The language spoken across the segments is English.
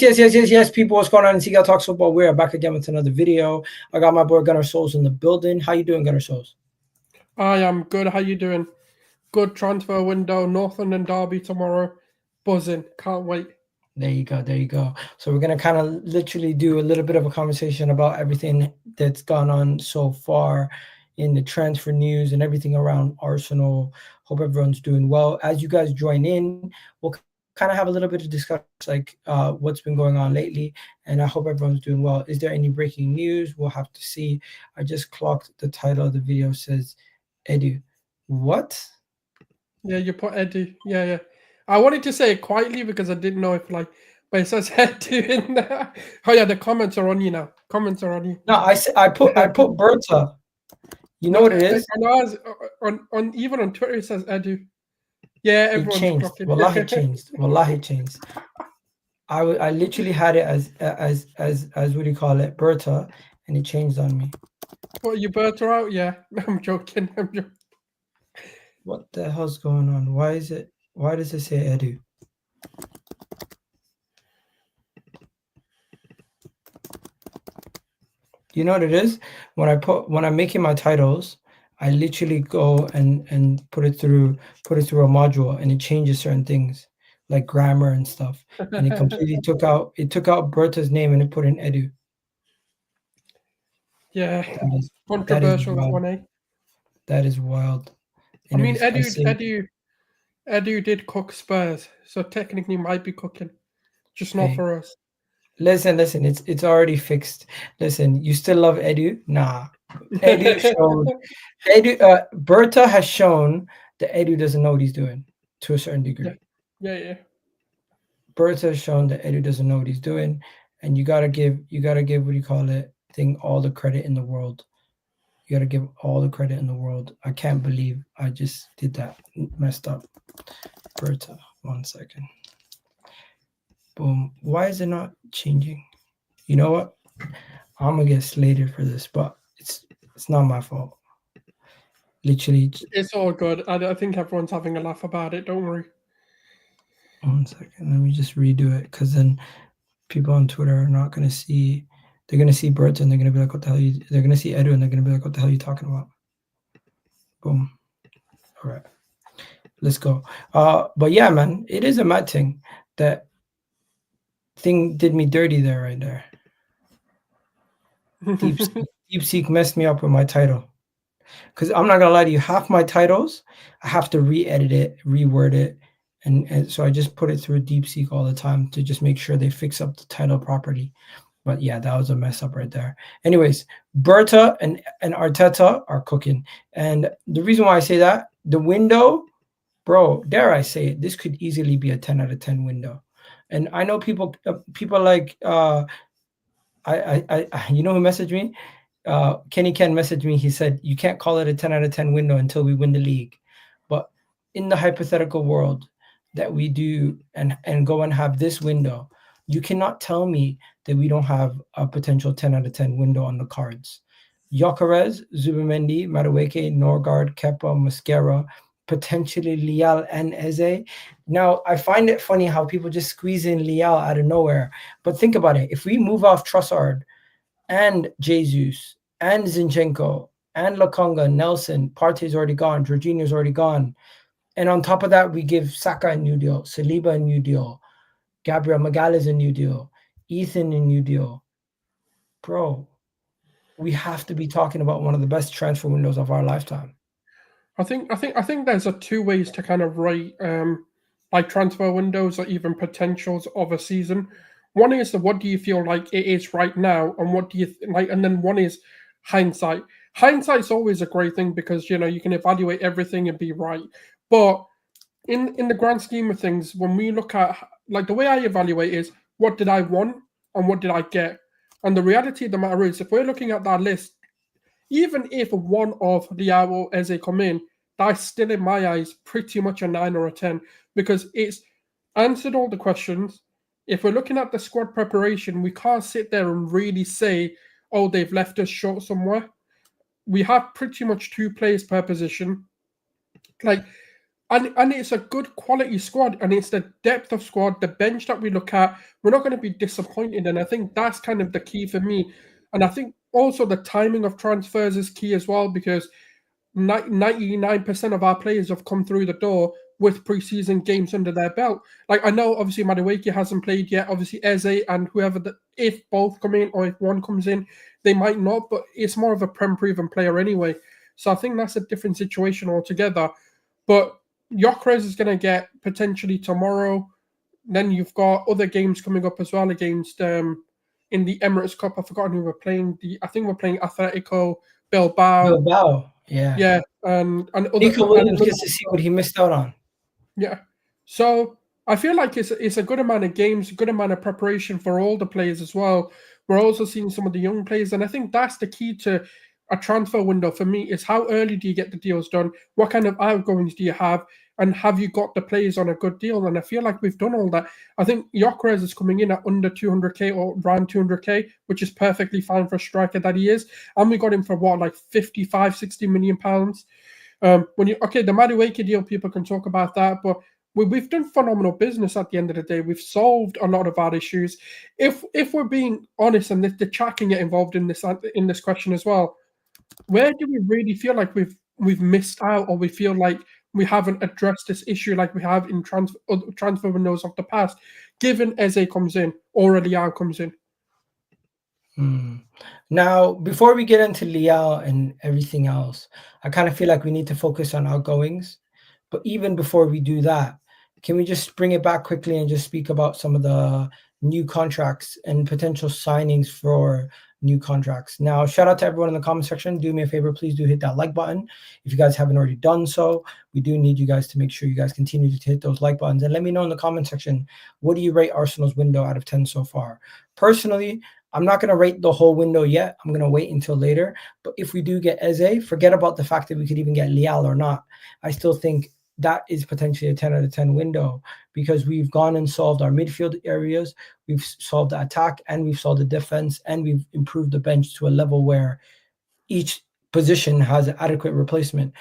Yes. People, what's going on in Egal Talks Football? We're back again with another video. I got my boy Gunnar Souls in the building. How you doing, Gunnar Souls? I am good. How you doing? Good transfer window. Northern and Derby tomorrow. Buzzing. Can't wait. There you go. So we're going to kind of literally do a little bit of a conversation about everything that's gone on so far in the transfer news and everything around Arsenal. Hope everyone's doing well. As you guys join in, we'll kind of have a little bit of discussion, like what's been going on lately, and I hope everyone's doing well. Is there any breaking news? We'll have to see. I just clocked the title of the video says Edu. What? Yeah, you put Edu. Yeah. I wanted to say it quietly because I didn't know if but it says Edu in there. Oh yeah, the comments are on you now. Comments are on you. No, I put Berta. You know what it is? On even on Twitter it says Edu. Yeah, everyone's changed. Wallahi changed. I literally had it as what do you call it, Berta, and it changed on me. What, you Berta out? Yeah, I'm joking. What the hell's going on? Why does it say Edu? You know what it is? When I'm making my titles, I literally go and put it through a module, and it changes certain things like grammar and stuff. And it completely took out Berta's name and it put in Edu. Yeah, controversial that one, eh? That is wild. Anyways, I mean, Edu did cook Spurs, so technically might be cooking, just not for us. Listen, it's already fixed. Listen, you still love Edu? Nah. Berta has shown that Edu doesn't know what he's doing to a certain degree. Yeah. Berta has shown that Edu doesn't know what he's doing, and you gotta give what do you call it? All the credit in the world. You gotta give all the credit in the world. I can't believe I just did that. Messed up. Berta, 1 second. Boom. Why is it not changing? You know what? I'm gonna get slated for this, but it's not my fault. Literally, it's all good. I think everyone's having a laugh about it. Don't worry. 1 second. Let me just redo it, because then people on Twitter are not gonna see. They're gonna see Berta and they're gonna be like, "What the hell?" They're gonna see Edu and they're gonna be like, "What the hell are you talking about?" Boom. All right. Let's go. But yeah, man, it is a mad thing. That thing did me dirty there, right there. DeepSeek messed me up with my title. Because I'm not gonna lie to you, half my titles I have to re-edit it, reword it, and so I just put it through DeepSeek all the time to just make sure they fix up the title properly. But yeah, that was a mess up right there. Anyways, Berta and Arteta are cooking, and the reason why I say that, the window, bro, dare I say it, this could easily be a 10 out of 10 window. And I know people like I you know who messaged me? Kenny Ken messaged me. He said, you can't call it a 10 out of 10 window until we win the league. But in the hypothetical world that we do and go and have this window, you cannot tell me that we don't have a potential 10 out of 10 window on the cards. Gyökeres, Zubimendi, Madueke, Norgard, Kepa, Mascara, potentially Leão and Eze. Now, I find it funny how people just squeeze in Leão out of nowhere. But think about it. If we move off Trossard and Jesus and Zinchenko and Lokonga, Nelson, Partey's already gone, Jorginho's already gone. And on top of that, we give Saka a new deal, Saliba a new deal, Gabriel Magalhaes a new deal, Ethan a new deal. Bro, we have to be talking about one of the best transfer windows of our lifetime. I think there's two ways to kind of rate like transfer windows or even potentials of a season. One is what do you feel like it is right now, and what do you like, and then one is hindsight. Hindsight's always a great thing because you can evaluate everything and be right. But in the grand scheme of things, when we look at the way I evaluate is what did I want and what did I get, and the reality of the matter is if we're looking at that list, even if one of Leão or Eze come in, that's still in my eyes pretty much a 9 or a 10 because it's answered all the questions. If we're looking at the squad preparation, we can't sit there and really say, oh, they've left us short somewhere. We have pretty much 2 players per position. And it's a good quality squad, and it's the depth of squad, the bench that we look at. We're not going to be disappointed, and I think that's kind of the key for me. And I think also the timing of transfers is key as well, because 99% of our players have come through the door with preseason games under their belt. Like, I know obviously Madueke hasn't played yet, obviously Eze and whoever, if both come in or if one comes in, they might not, but it's more of a Prem-proven player anyway. So I think that's a different situation altogether. But Gyökeres is going to get potentially tomorrow. Then you've got other games coming up as well against in the Emirates Cup. I've forgotten who we're playing. I think we're playing Atletico Bilbao. Yeah. Yeah, and other. Nico Williams gets to see what he missed out on. Yeah, so I feel like it's a good amount of games, a good amount of preparation for all the players as well. We're also seeing some of the young players, and I think that's the key to a transfer window for me, is how early do you get the deals done? What kind of outgoings do you have? And have you got the players on a good deal? And I feel like we've done all that. I think Gyökeres is coming in at under 200k or around 200k, which is perfectly fine for a striker that he is. And we got him for what, like 55, 60 million pounds. The Madueke deal, people can talk about that, but we've done phenomenal business at the end of the day. We've solved a lot of our issues. If we're being honest, and the chat can get involved in this question as well, where do we really feel like we've missed out, or we feel like we haven't addressed this issue like we have in transfer windows of the past, given Eze comes in or Leão comes in? Now, before we get into Leão and everything else, I kind of feel like we need to focus on outgoings. But even before we do that, can we just bring it back quickly and just speak about some of the new contracts and potential signings for new contracts? Now, shout out to everyone in the comment section. Do me a favor, please do hit that like button if you guys haven't already done so. We do need you guys to make sure you guys continue to hit those like buttons, and let me know in the comment section, what do you rate Arsenal's window out of 10 so far? Personally, I'm not going to rate the whole window yet. I'm going to wait until later. But if we do get Eze, forget about the fact that we could even get Leão or not. I still think that is potentially a 10 out of 10 window, because we've gone and solved our midfield areas, we've solved the attack, and we've solved the defense, and we've improved the bench to a level where each position has an adequate replacement.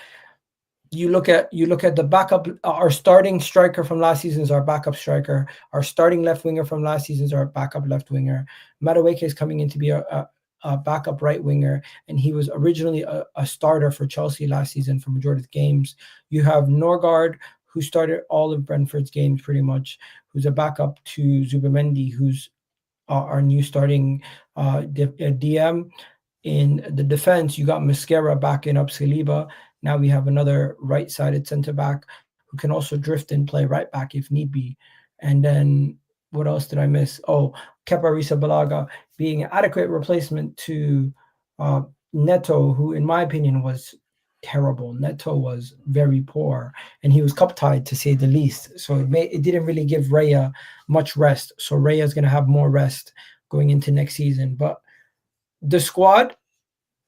You look at the backup. Our starting striker from last season is our backup striker. Our starting left winger from last season is our backup left winger. Madueke is coming in to be a backup right winger, and he was originally a starter for Chelsea last season for majority of the games. You have Norgard, who started all of Brentford's games pretty much, who's a backup to Zubimendi, who's our new starting DM. In the defense, you got Mascara backing up Saliba. Now we have another right-sided centre-back who can also drift and play right back if need be. And then what else did I miss? Oh, Kepa Arrizabalaga being an adequate replacement to Neto, who in my opinion was terrible. Neto was very poor, and he was cup-tied to say the least. So it didn't really give Raya much rest. So Raya is going to have more rest going into next season. But the squad,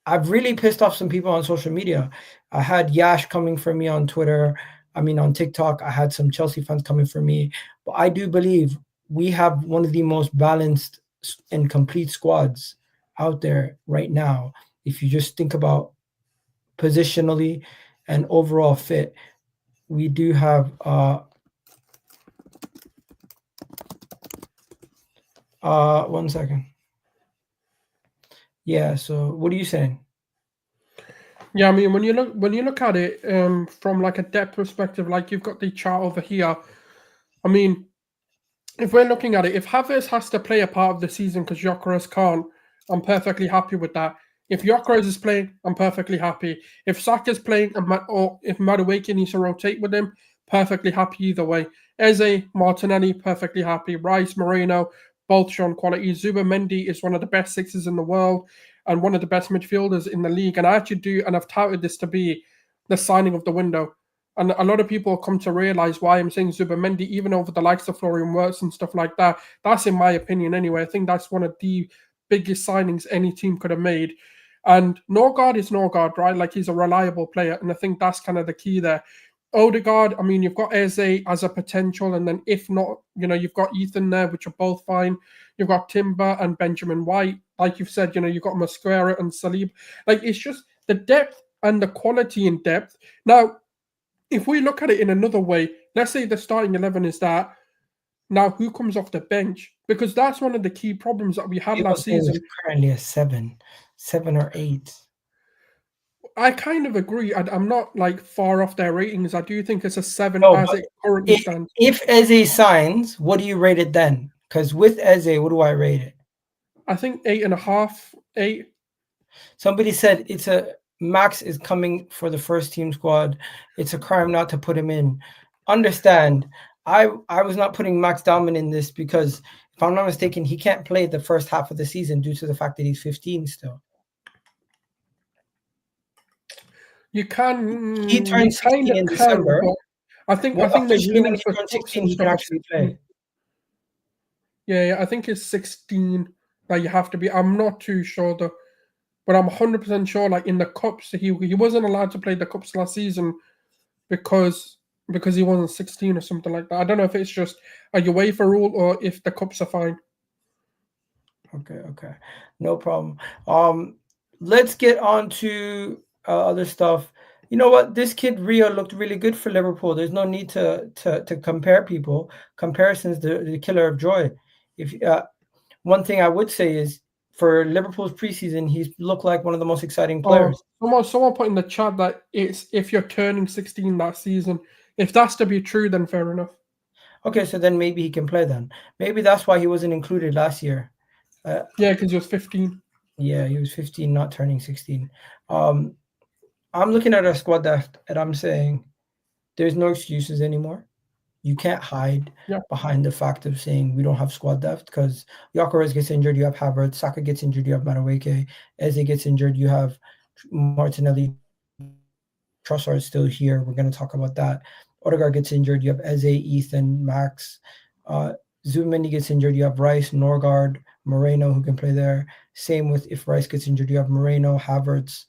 I've really pissed off some people on social media. I had Yash coming for me on Twitter. On TikTok, I had some Chelsea fans coming for me. But I do believe we have one of the most balanced and complete squads out there right now. If you just think about positionally and overall fit, we do have 1 second. Yeah, so what are you saying? Yeah, when you look at it from like a depth perspective, like you've got the chart over here. If we're looking at it, if Havertz has to play a part of the season because Gyökeres can't, I'm perfectly happy with that. If Gyökeres is playing, I'm perfectly happy. If Saka's playing, or if Madueke needs to rotate with him, perfectly happy either way. Eze, Martinelli, perfectly happy. Reiss, Moreno, both shown quality. Zubimendi is one of the best sixes in the world and one of the best midfielders in the league. And I actually do, and I've touted this to be the signing of the window. And a lot of people come to realize why I'm saying Zubimendi, even over the likes of Florian Wirtz and stuff like that. That's in my opinion anyway. I think that's one of the biggest signings any team could have made. And Norgard is Norgard, right? Like, he's a reliable player. And I think that's kind of the key there. Odegaard, you've got Eze as a potential. And then if not, you've got Ethan there, which are both fine. You've got Timber and Benjamin White. Like you've said, you've got Masquera and Saliba. Like, it's just the depth and the quality in depth. Now, if we look at it in another way, let's say the starting 11 is that. Now, who comes off the bench? Because that's one of the key problems that we had last season. Currently a 7 or 8. I kind of agree. I'm not like far off their ratings. I do think it's a 7 No, as it currently stands. If Eze signs, what do you rate it then? Because with Eze, what do I rate it? I think 8.5, 8. Somebody said it's a Max is coming for the first team squad. It's a crime not to put him in. Understand, I was not putting Max Dalman in this because if I'm not mistaken, he can't play the first half of the season due to the fact that he's 15 still. You can. He turned 16 in December. I think there's limits for 16 he can actually play. Yeah, I think it's 16 that you have to be. I'm not too sure though, but I'm 100% sure. Like in the cups, he wasn't allowed to play the cups last season because he wasn't 16 or something like that. I don't know if it's just a UEFA rule or if the cups are fine. Okay, no problem. Let's get on to other stuff. You know what? This kid Rio looked really good for Liverpool. There's no need to compare people. Comparison's the killer of joy. If one thing I would say is for Liverpool's preseason, he's looked like one of the most exciting players. Someone put in the chat that it's if you're turning 16 that season. If that's to be true, then fair enough. Okay, so then maybe he can play then. Maybe that's why he wasn't included last year. Yeah, because he was 15. Yeah, he was 15, not turning 16. I'm looking at our squad depth, and I'm saying there's no excuses anymore. You can't hide behind the fact of saying we don't have squad depth because Gyökeres gets injured, you have Havertz, Saka gets injured, you have Madueke, Eze gets injured, you have Martinelli, Trossard is still here. We're going to talk about that. Odegaard gets injured, you have Eze, Ethan, Max. Zubimendi gets injured, you have Reiss, Norgard, Moreno who can play there. Same with if Reiss gets injured, you have Moreno, Havertz,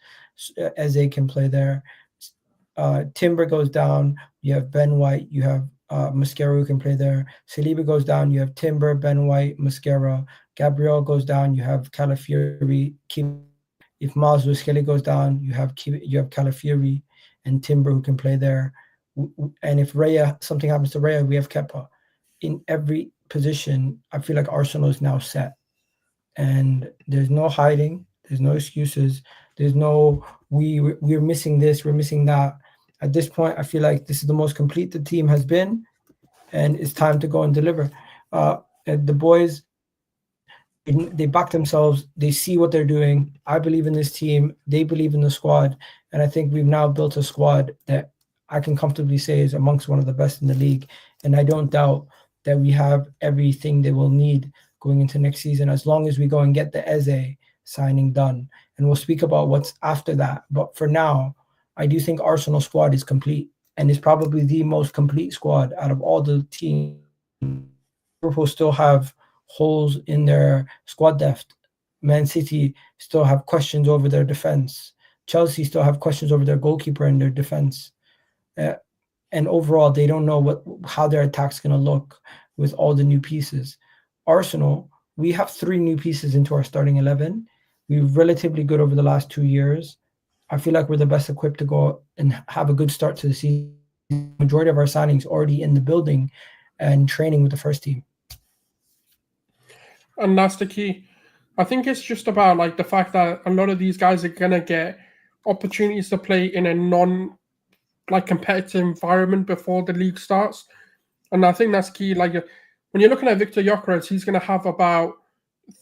Eze can play there. Timber goes down, you have Ben White, you have Mascara who can play there. Saliba goes down, you have Timber, Ben White, Mascara. Gabriel goes down, you have Calafiori. If Miles Kelly goes down, you have Calafiori and Timber who can play there. And if something happens to Raya, we have Kepa. In every position, I feel like Arsenal is now set. And there's no hiding. There's no excuses. There's no, we're missing this, we're missing that. At this point, I feel like this is the most complete the team has been, and it's time to go and deliver. The boys, they back themselves. They see what they're doing. I believe in this team. They believe in the squad. And I think we've now built a squad that I can comfortably say is amongst one of the best in the league. And I don't doubt that we have everything they will need going into next season, as long as we go and get the Eze signing done. And we'll speak about what's after that. But for now, I do think Arsenal squad is complete and is probably the most complete squad out of all the teams. Liverpool still have holes in their squad depth. Man City still have questions over their defense. Chelsea still have questions over their goalkeeper and their defense. And overall, they don't know how their attack's going to look with all the new pieces. Arsenal, we have 3 new pieces into our starting 11. We're relatively good over the last 2 years. I feel like we're the best equipped to go and have a good start to the season. The majority of our signings already in the building and training with the first team. And that's the key. I think it's just about like the fact that a lot of these guys are gonna get opportunities to play in a competitive environment before the league starts. And I think that's key. Like when you're looking at Victor Gyökeres, he's gonna have about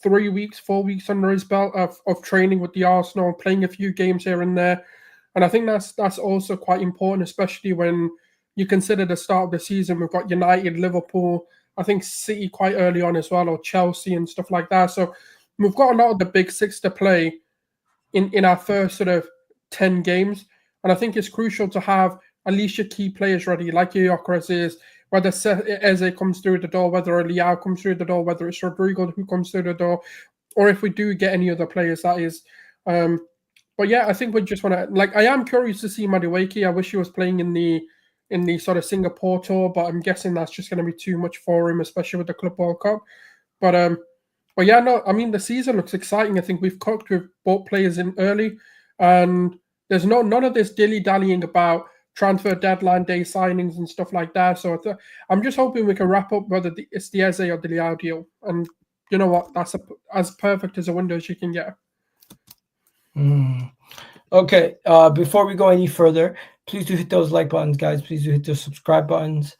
3 weeks, 4 weeks under his belt of training with the Arsenal, playing a few games here and there. And I think that's also quite important, especially when you consider the start of the season. We've got United, Liverpool, I think City quite early on as well, or Chelsea and stuff like that. So we've got a lot of the big 6 to play in our first sort of 10 games. And I think it's crucial to have at least your key players ready, like Gyökeres is, whether Eze comes through the door, whether a Leão comes through the door, whether it's Rodrygo who comes through the door, or if we do get any other players, that is. But yeah, I think we just want to, I am curious to see Madueke. I wish he was playing in the sort of Singapore tour, but I'm guessing that's just going to be too much for him, especially with the Club World Cup. But yeah, no, I mean, the season looks exciting. I think we've cooked with both players in early, and there's none of this dilly-dallying about transfer deadline day signings and stuff like that. So I'm just hoping we can wrap up whether it's the Eze or the Leão deal. And you know what? That's as perfect as a window as you can get. Okay, before we go any further, please do hit those like buttons, guys. Please do hit those subscribe buttons.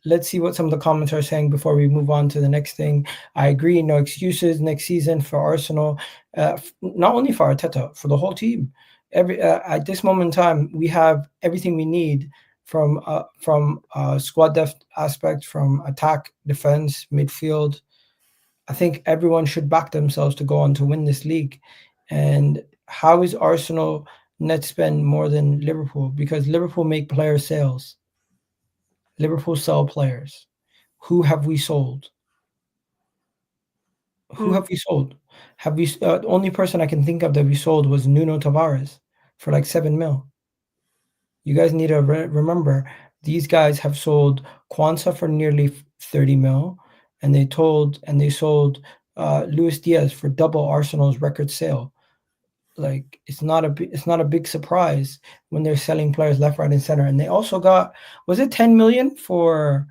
Let's see what some of the comments are saying before we move on to the next thing. I agree, no excuses next season for Arsenal, not only for Arteta, for the whole team. At this moment in time, we have everything we need from squad depth aspect, from attack, defense, midfield. I think everyone should back themselves to go on to win this league. And how is Arsenal net spend more than Liverpool? Because Liverpool make player sales. Liverpool sell players. Who have we sold? Who have we sold? Have we? The only person I can think of that we sold was Nuno Tavares for like 7 mil. You guys need to remember these guys have sold Kwanzaa for nearly 30 mil, and they sold Luis Diaz for double Arsenal's record sale. Like it's not a big surprise when they're selling players left, right, and center. And they also got, was it 10 million for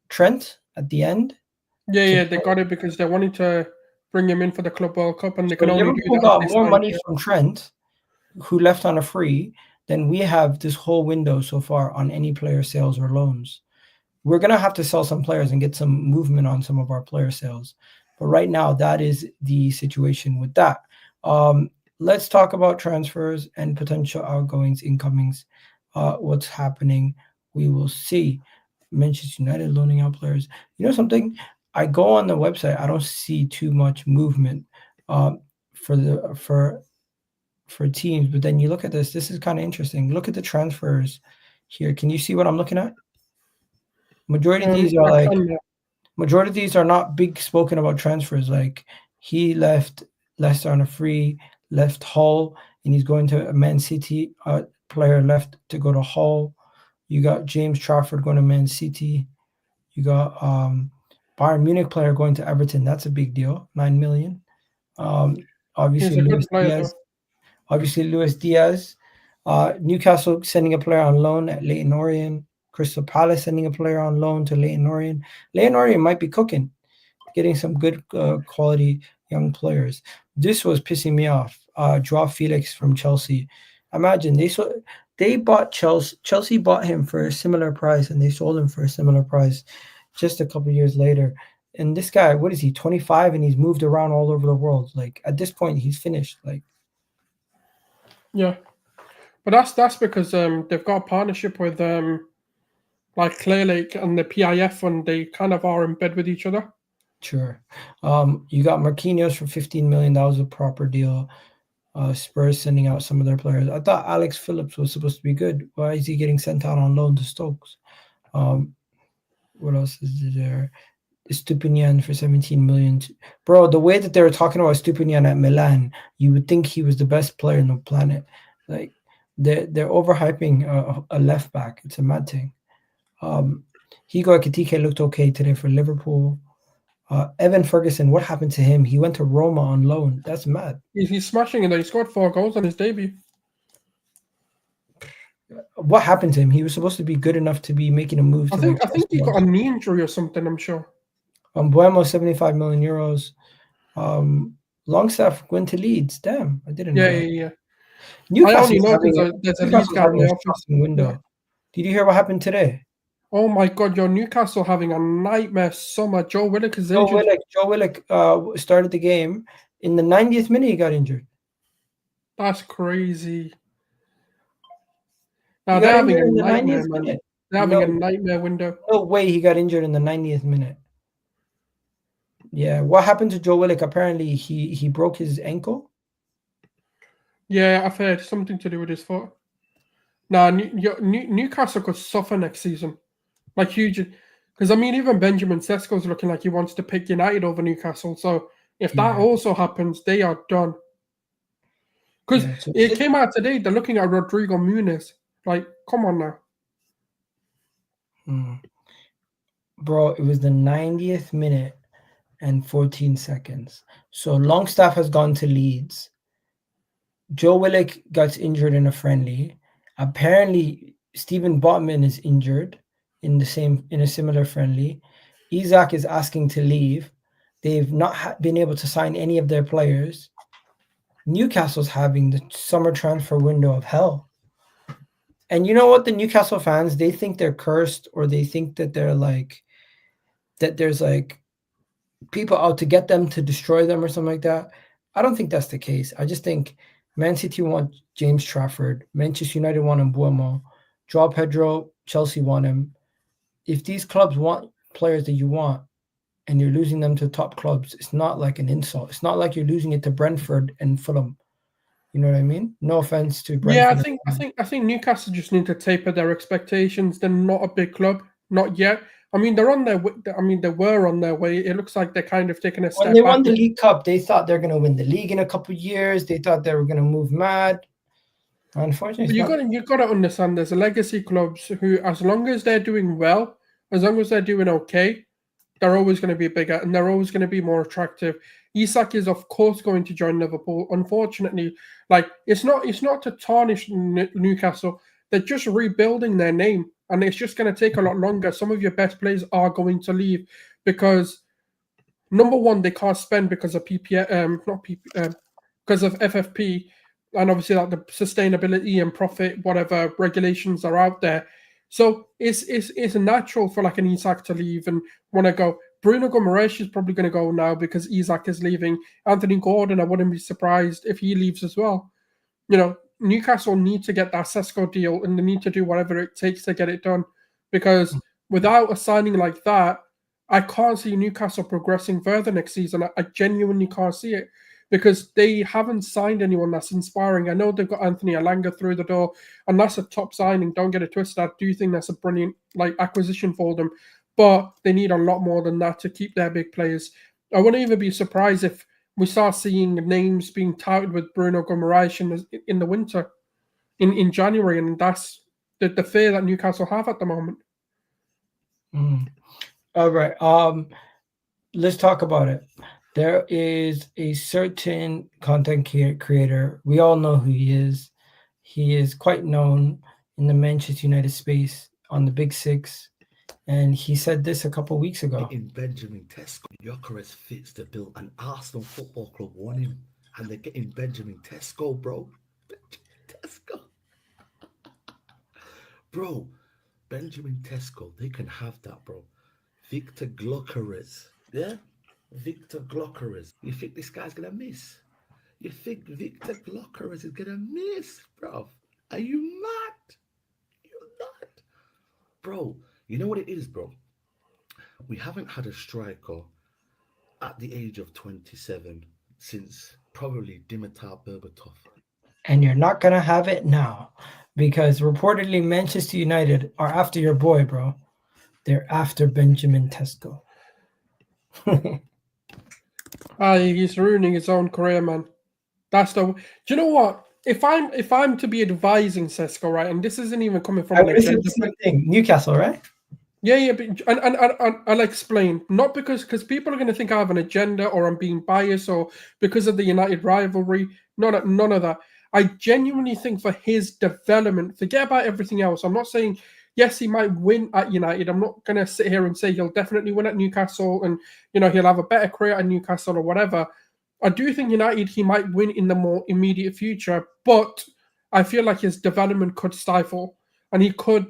Trent at the end? Yeah, they got it because they wanted to bring him in for the Club World Cup, and they can only Liverpool do that. got more money from Trent, who left on a free, than we have this whole window so far on any player sales or loans. We're gonna have to sell some players and get some movement on some of our player sales. But right now, that is the situation with that. Let's talk about transfers and potential outgoings, incomings. What's happening? We will see. Manchester United loaning out players. You know something? I go on the website. I don't see too much movement for teams. But then you look at this. This is kind of interesting. Look at the transfers here. Can you see what I'm looking at? Majority of these are not big spoken about transfers. Like he left Leicester on a free, left Hull, and he's going to a Man City. Player left to go to Hull. You got James Trafford going to Man City. You got Bayern Munich player going to Everton. That's a big deal. 9 million. Obviously Luis Diaz. Newcastle sending a player on loan at Leyton Orient. Crystal Palace sending a player on loan to Leyton Orient. Leyton Orient might be cooking, getting some good quality young players. This was pissing me off. Joao Felix from Chelsea. Imagine they bought Chelsea bought him for a similar price, and they sold him for a similar price just a couple years later. And this guy, what is he, 25, and he's moved around all over the world. Like at this point, he's finished. Like, yeah, but that's because they've got a partnership with like Clearlake and the PIF, and they kind of are in bed with each other. Sure. You got Marquinhos for 15 million. That was a proper deal. Spurs sending out some of their players. I thought Alex Phillips was supposed to be good. Why is he getting sent out on loan to Stokes? What else is there? Stupinian for 17 million. Bro, the way that they were talking about Stupinian at Milan, you would think he was the best player on the planet. Like they're overhyping a left back. It's a mad thing. Higo Ekitike looked okay today for Liverpool. Evan Ferguson, what happened to him? He went to Roma on loan. That's mad. He's smashing it. He scored 4 goals on his debut. What happened to him? He was supposed to be good enough to be making a move. I think he got a knee injury or something, I'm sure. Buemo, 75 million euros. Longstaff went to Leeds. Damn, I didn't know. Yeah. Newcastle I only know there's a Leeds guy in the office. Window. Yeah. Did you hear what happened today? Oh my God, your Newcastle having a nightmare summer. Joe Willock is injured. Joe Willock started the game. In the 90th minute, he got injured. That's crazy. Now they're having a nightmare, man. They're having a nightmare window. No way he got injured in the 90th minute. Yeah, what happened to Joe Willock? Apparently, he broke his ankle. Yeah, I've heard something to do with his foot. Now, Newcastle could suffer next season. Like huge, because I mean, even Benjamin Sesko's looking like he wants to pick United over Newcastle. So if that also happens, they are done. Because it came out today, they're looking at Rodrygo Muniz. Like, come on now. Bro, it was the 90th minute and 14 seconds. So Longstaff has gone to Leeds. Joe Willock got injured in a friendly. Apparently, Stephen Botman is injured in a similar friendly. Isak is asking to leave. They've not been able to sign any of their players. Newcastle's having the summer transfer window of hell. And you know what? The Newcastle fans, they think they're cursed, or they think that they're like, that there's like people out to get them, to destroy them or something like that. I don't think that's the case. I just think Man City want James Trafford, Manchester United want Mbuemo, Joao Pedro, Chelsea want him. If these clubs want players that you want and you're losing them to top clubs, it's not like an insult. It's not like you're losing it to Brentford and Fulham. You know what I mean? No offense to Brentford. Yeah, I think Newcastle just need to taper their expectations. They're not a big club, not yet. I mean, they're on their way. I mean, they were on their way. It looks like they're kind of taking a step When they back. won the League Cup, they thought they're going to win the league in a couple of years. They thought they were going to move mad. Unfortunately, you got to understand, there's a legacy clubs who, as long as they're doing well, as long as they're doing okay, they're always going to be bigger and they're always going to be more attractive. Isak is, of course, going to join Liverpool. Unfortunately, like it's not to tarnish Newcastle. They're just rebuilding their name, and it's just going to take a lot longer. Some of your best players are going to leave because, number one, they can't spend because of because of FFP, and obviously like the sustainability and profit, whatever regulations are out there. So it's natural for like an Isak to leave and want to go. Bruno Guimaraes is probably going to go now because Isak is leaving. Anthony Gordon, I wouldn't be surprised if he leaves as well. You know, Newcastle need to get that Sesko deal, and they need to do whatever it takes to get it done, because without a signing like that, I can't see Newcastle progressing further next season. I genuinely can't see it, because they haven't signed anyone that's inspiring. I know they've got Anthony Elanga through the door, and that's a top signing. Don't get it twisted. I do think that's a brilliant acquisition for them, but they need a lot more than that to keep their big players. I wouldn't even be surprised if we start seeing names being touted with Bruno Guimaraes in the winter, in January, and that's the fear that Newcastle have at the moment. All right. Let's talk about it. There is a certain content creator. We all know who he is. He is quite known in the Manchester United space on the Big Six. And he said this a couple of weeks ago. In Benjamin Sesko, Gyökeres fits the bill, and Arsenal Football Club won him. And they're getting Benjamin Sesko, bro. Sesko. Bro, Benjamin Sesko, they can have that, bro. Victor Gyökeres, yeah? Victor Gyökeres. You think this guy's going to miss? You think Victor Gyökeres is going to miss, bro? Are you mad? You're not. Bro, you know what it is, bro? We haven't had a striker at the age of 27 since probably Dimitar Berbatov. And you're not going to have it now, because reportedly Manchester United are after your boy, bro. They're after Benjamin Sesko. He's ruining his own career, man. Do you know what? If I'm to be advising Sesko, right, and this isn't even coming from an agenda, the same thing. Newcastle, right? Yeah, but I'll explain. Not because people are going to think I have an agenda or I'm being biased or because of the United rivalry. None of that. I genuinely think for his development, forget about everything else. I'm not saying, yes, he might win at United. I'm not going to sit here and say he'll definitely win at Newcastle and, he'll have a better career at Newcastle or whatever. I do think United, he might win in the more immediate future, but I feel like his development could stifle and he could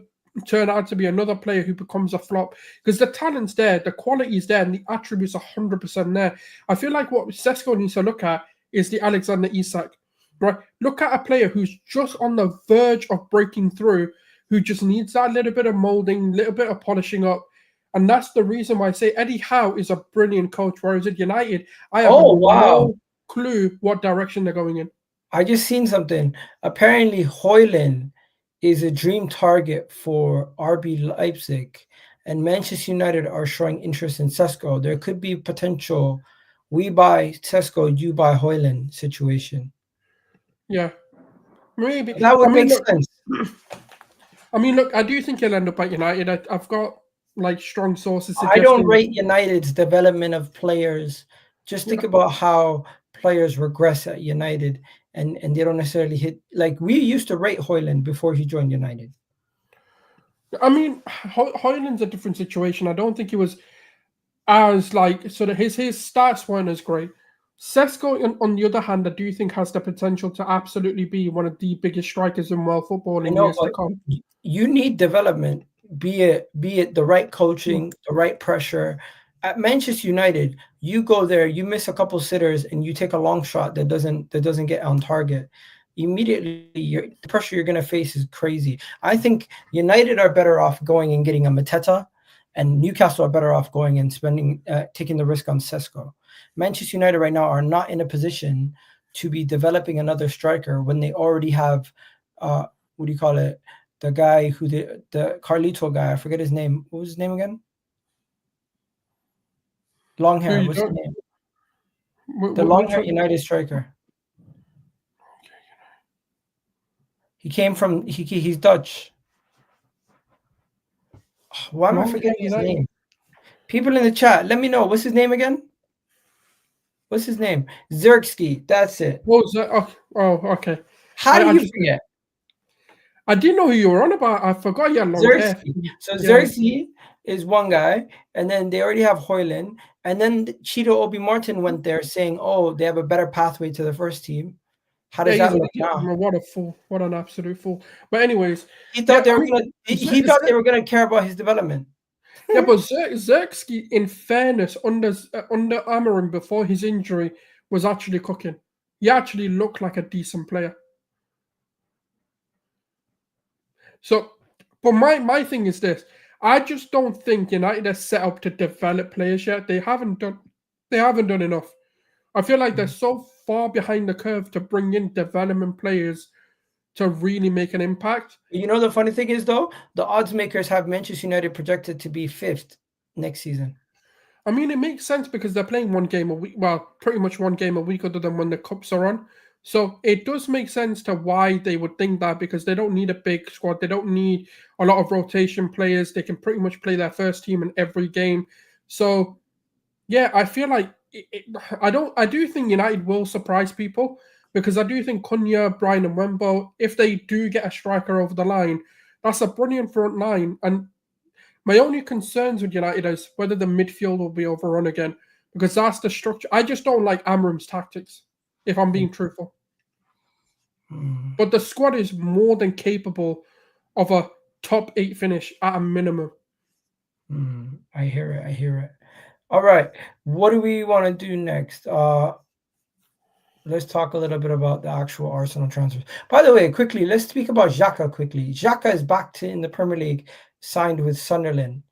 turn out to be another player who becomes a flop, because the talent's there, the quality's there, and the attributes are 100% there. I feel like what Sesko needs to look at is the Alexander Isak, right? Look at a player who's just on the verge of breaking through, who just needs that little bit of molding, little bit of polishing up. And that's the reason why I say Eddie Howe is a brilliant coach, whereas at United, I have no clue what direction they're going in. I just seen something. Apparently, Højlund is a dream target for RB Leipzig, and Manchester United are showing interest in Sesko. There could be potential we buy Sesko, you buy Højlund situation. Yeah, maybe. That would make sense. I mean, look, I do think he'll end up at United. I've got strong sources suggesting. I don't rate United's development of players. Just think about how players regress at United and they don't necessarily hit. Like, we used to rate Højlund before he joined United. I mean, Højlund's a different situation. I don't think he was as like sort of his stats weren't as great. Sesko, on the other hand, I do think has the potential to absolutely be one of the biggest strikers in world football in years to come. You need development, be it the right coaching, the right pressure. At Manchester United, you go there, you miss a couple sitters, and you take a long shot that doesn't get on target. Immediately, the pressure you're going to face is crazy. I think United are better off going and getting a Mateta, and Newcastle are better off going and taking the risk on Sesko. Manchester United right now are not in a position to be developing another striker when they already have, what do you call it? The guy the Carlito guy, I forget his name. What was his name again? Long hair. What's his name? The long hair United striker. He came from. He's Dutch. Why am I forgetting his name? People in the chat, let me know. What's his name again? What's his name? Zirkzee. That's it. What was that? Oh, okay. How do you forget? I didn't know who you were on about. I forgot you had long hair. So Zirkzee is one guy, and then they already have Højlund, and then Cheeto Obi Martin went there saying, "Oh, they have a better pathway to the first team." How does that look now? What a fool! What an absolute fool! But anyways, he thought they were gonna care about his development. Yeah, but Zirkzee, in fairness, under Amorim before his injury, was actually cooking. He actually looked like a decent player. So, but my thing is this: I just don't think United are set up to develop players yet. They haven't done enough. I feel like they're so far behind the curve to bring in development players to really make an impact. You know, the funny thing is, though, the odds makers have Manchester United projected to be 5th next season. I mean, it makes sense because they're playing one game a week. Well, pretty much one game a week other than when the cups are on. So it does make sense to why they would think that, because they don't need a big squad. They don't need a lot of rotation players. They can pretty much play their first team in every game. So, yeah, I feel like I do think United will surprise people, because I do think Cunha, Bryan and Wembo, if they do get a striker over the line, that's a brilliant front line. And my only concerns with United is whether the midfield will be overrun again, because that's the structure. I just don't like Amorim's tactics, if I'm being truthful. But the squad is more than capable of a top 8 finish at a minimum. I hear it. All right, what do we want to do next? Let's talk a little bit about the actual Arsenal transfers. By the way, quickly, let's speak about Xhaka quickly. Xhaka is back in the Premier League, signed with Sunderland.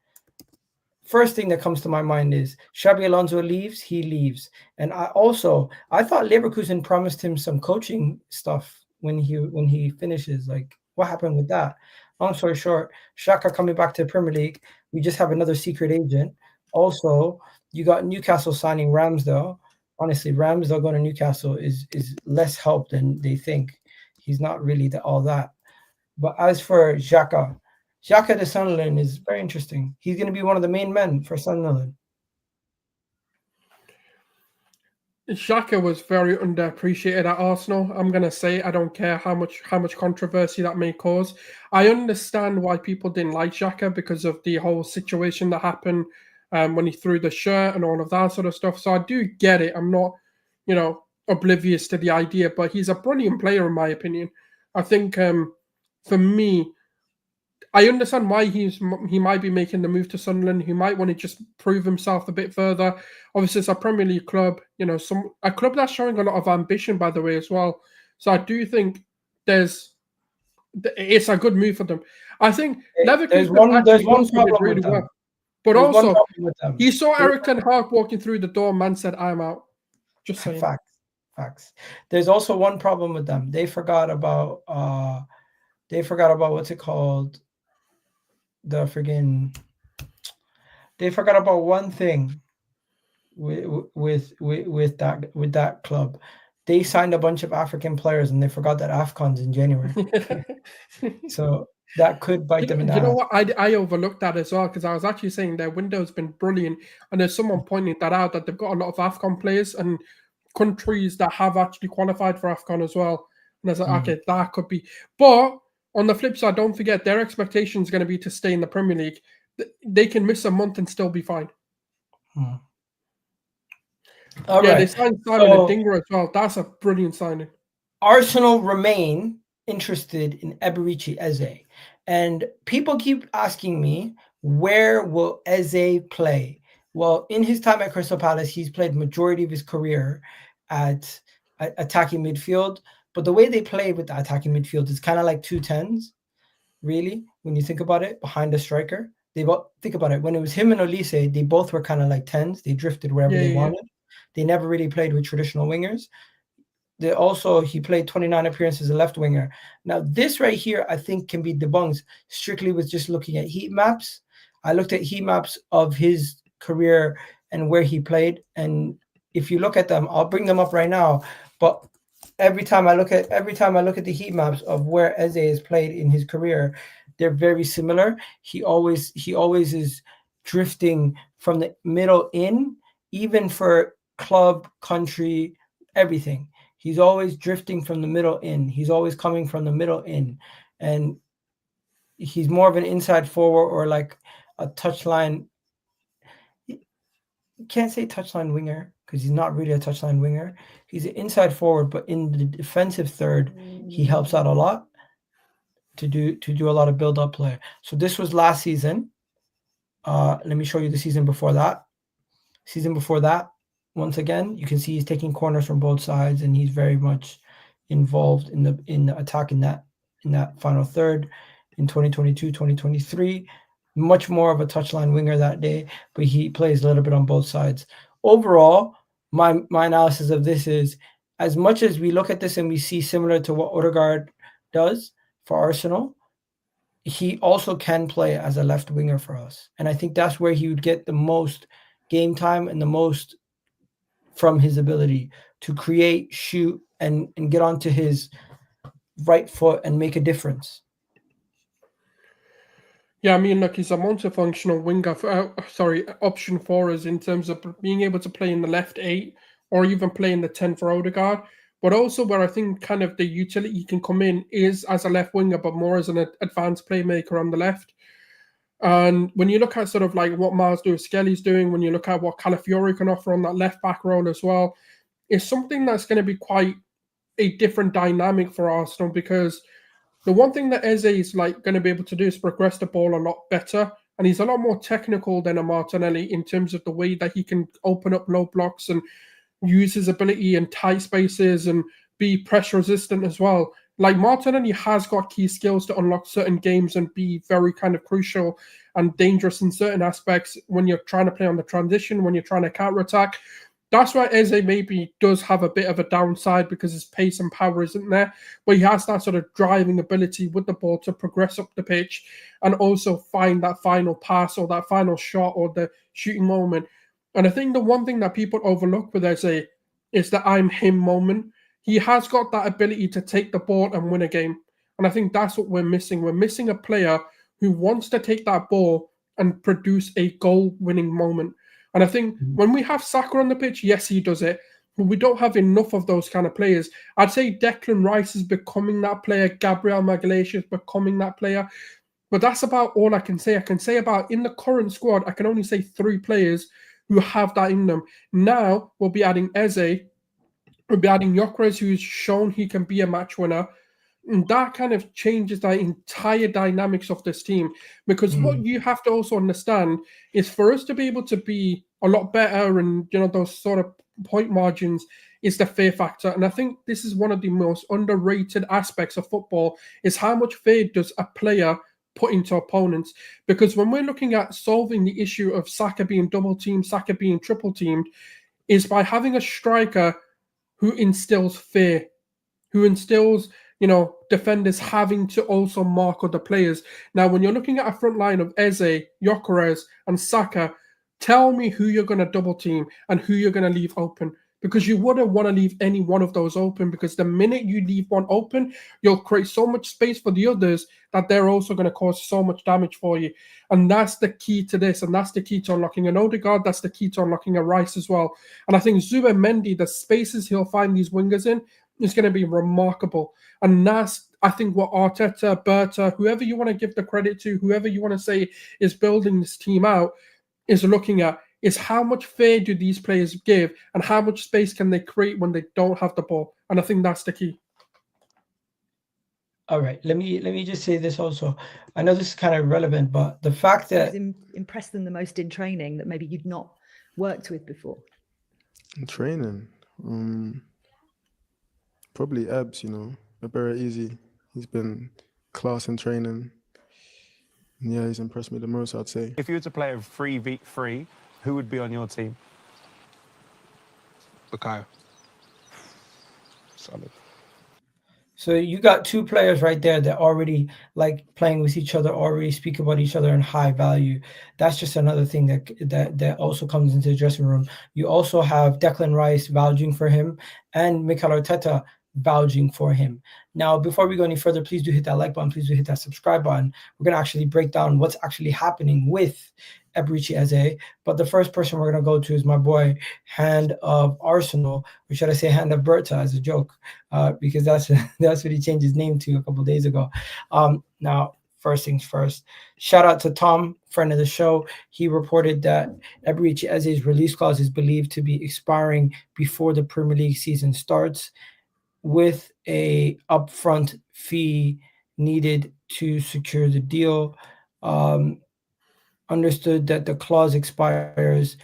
First thing that comes to my mind is Xabi Alonso leaves, he leaves. And I thought Leverkusen promised him some coaching stuff when he finishes. Like, what happened with that? Long story short, Xhaka coming back to the Premier League. We just have another secret agent. Also, you got Newcastle signing Ramsdale. Honestly, Ramsdale going to Newcastle is less help than they think. He's not really all that. But as for Xhaka to Sunderland is very interesting. He's going to be one of the main men for Sunderland. Xhaka was very underappreciated at Arsenal. I'm going to say, I don't care how much controversy that may cause. I understand why people didn't like Xhaka because of the whole situation that happened when he threw the shirt and all of that sort of stuff. So I do get it. I'm not, oblivious to the idea, but he's a brilliant player in my opinion. I think for me, I understand why he might be making the move to Sunderland. He might want to just prove himself a bit further. Obviously, it's a Premier League club, a club that's showing a lot of ambition, by the way, as well. So I do think it's a good move for them. I think there's one problem really with well. But also, he saw Erik ten Hag walking through the door. Man said, "I'm out." Just saying. Facts. There's also one problem with them. They forgot about what's it called? They forgot about one thing with that club. They signed a bunch of African players and they forgot that AFCON's in January. So that could bite them in the ass. You know what? I overlooked that as well, because I was actually saying their window's been brilliant, and there's someone pointing that out, that they've got a lot of AFCON players and countries that have actually qualified for AFCON as well. And I was like, okay, that could be. But on the flip side, don't forget their expectation is going to be to stay in the Premier League. They can miss a month and still be fine. All yeah, right. they signed Simon and Dinger as well. That's a brilliant signing. Arsenal remain interested in Eberechi Eze. And people keep asking me, where will Eze play? Well, in his time at Crystal Palace, he's played majority of his career at attacking midfield. But the way they play with the attacking midfield is kind of like 2 10s, really, when you think about it, behind a striker. Think about it. When it was him and Olise, they both were kind of like 10s. They drifted wherever they wanted. They never really played with traditional wingers. He played 29 appearances as a left winger. Now, this right here, I think, can be debunked strictly with just looking at heat maps. I looked at heat maps of his career and where he played, and if you look at them, I'll bring them up right now. But every time I look at the heat maps of where Eze has played in his career, they're very similar. He always is drifting from the middle in, even for club, country, everything. He's always drifting from the middle in. He's always coming from the middle in. And he's more of an inside forward or like a touchline. You can't say touchline winger because he's not really a touchline winger. He's an inside forward, but in the defensive third, he helps out a lot to do a lot of build-up play. So this was last season. Let me show you the season before that. Once again, you can see he's taking corners from both sides, and he's very much involved in the attack in that final third in 2022, 2023. Much more of a touchline winger that day, but he plays a little bit on both sides. Overall, my analysis of this is, as much as we look at this and we see similar to what Odegaard does for Arsenal, he also can play as a left winger for us. And I think that's where he would get the most game time and the most from his ability to create, shoot, and get onto his right foot and make a difference. Yeah, I mean, look, he's a multifunctional winger, option for us in terms of being able to play in the left 8 or even play in the 10 for Odegaard. But also where I think kind of the utility can come in is as a left winger, but more as an advanced playmaker on the left. And when you look at sort of like what Miles Lewis-Skelly's doing, when you look at what Calafiori can offer on that left back role as well, it's something that's going to be quite a different dynamic for Arsenal, because the one thing that Eze is like going to be able to do is progress the ball a lot better. And he's a lot more technical than a Martinelli in terms of the way that he can open up low blocks and use his ability in tight spaces and be pressure resistant as well. Like, Martinelli has got key skills to unlock certain games and be very kind of crucial and dangerous in certain aspects when you're trying to play on the transition, when you're trying to counter-attack. That's why Eze maybe does have a bit of a downside, because his pace and power isn't there. But he has that sort of driving ability with the ball to progress up the pitch and also find that final pass or that final shot or the shooting moment. And I think the one thing that people overlook with Eze is the I'm him moment. He has got that ability to take the ball and win a game. And I think that's what we're missing. We're missing a player who wants to take that ball and produce a goal-winning moment. And I think when we have Saka on the pitch, yes, he does it. But we don't have enough of those kind of players. I'd say Declan Rice is becoming that player. Gabriel Magalhaes is becoming that player. But that's about all I can say. I can say about, in the current squad, I can only say 3 players who have that in them. Now we'll be adding Eze. We'll be adding Gyökeres, who's shown he can be a match winner. And that kind of changes the entire dynamics of this team. Because what you have to also understand is, for us to be able to be a lot better and, you know, those sort of point margins, is the fear factor. And I think this is one of the most underrated aspects of football, is how much fear does a player put into opponents. Because when we're looking at solving the issue of Saka being double teamed, Saka being triple teamed, is by having a striker who instills fear, who instills, you know, defenders having to also mark other players. Now, when you're looking at a front line of Eze, Gyökeres, and Saka, tell me who you're going to double team and who you're going to leave open. Because you wouldn't want to leave any one of those open, because the minute you leave one open, you'll create so much space for the others that they're also going to cause so much damage for you. And that's the key to this, and that's the key to unlocking an Odegaard, that's the key to unlocking a Rice as well. And I think Zubimendi, the spaces he'll find these wingers in, is going to be remarkable. And that's, I think, what Arteta, Berta, whoever you want to give the credit to, whoever you want to say is building this team out, is looking at, is how much fair do these players give and how much space can they create when they don't have the ball. And I think that's the key. All right, let me just say this also. I know this is kind of relevant, but the fact that impressed them the most in training that maybe you'd not worked with before. In training, probably Ebs, Eberechi Eze. He's been class in training. And yeah, he's impressed me the most, I'd say. If you were to play a 3v3, who would be on your team? Bukayo. Solid. So you got two players right there that already like playing with each other, already speak about each other in high value. That's just another thing that also comes into the dressing room. You also have Declan Rice vouching for him and Mikel Arteta vouching for him. Now, before we go any further, please do hit that like button. Please do hit that subscribe button. We're going to actually break down what's actually happening with Eberechi Eze. But the first person we're going to go to is my boy, Hand of Arsenal, or should I say Hand of Berta as a joke, because that's what he changed his name to a couple of days ago. Now, first things first, shout out to Tom, friend of the show. He reported that Eberechi Eze's release clause is believed to be expiring before the Premier League season starts, with a upfront fee needed to secure the deal. Understood that the clause expires,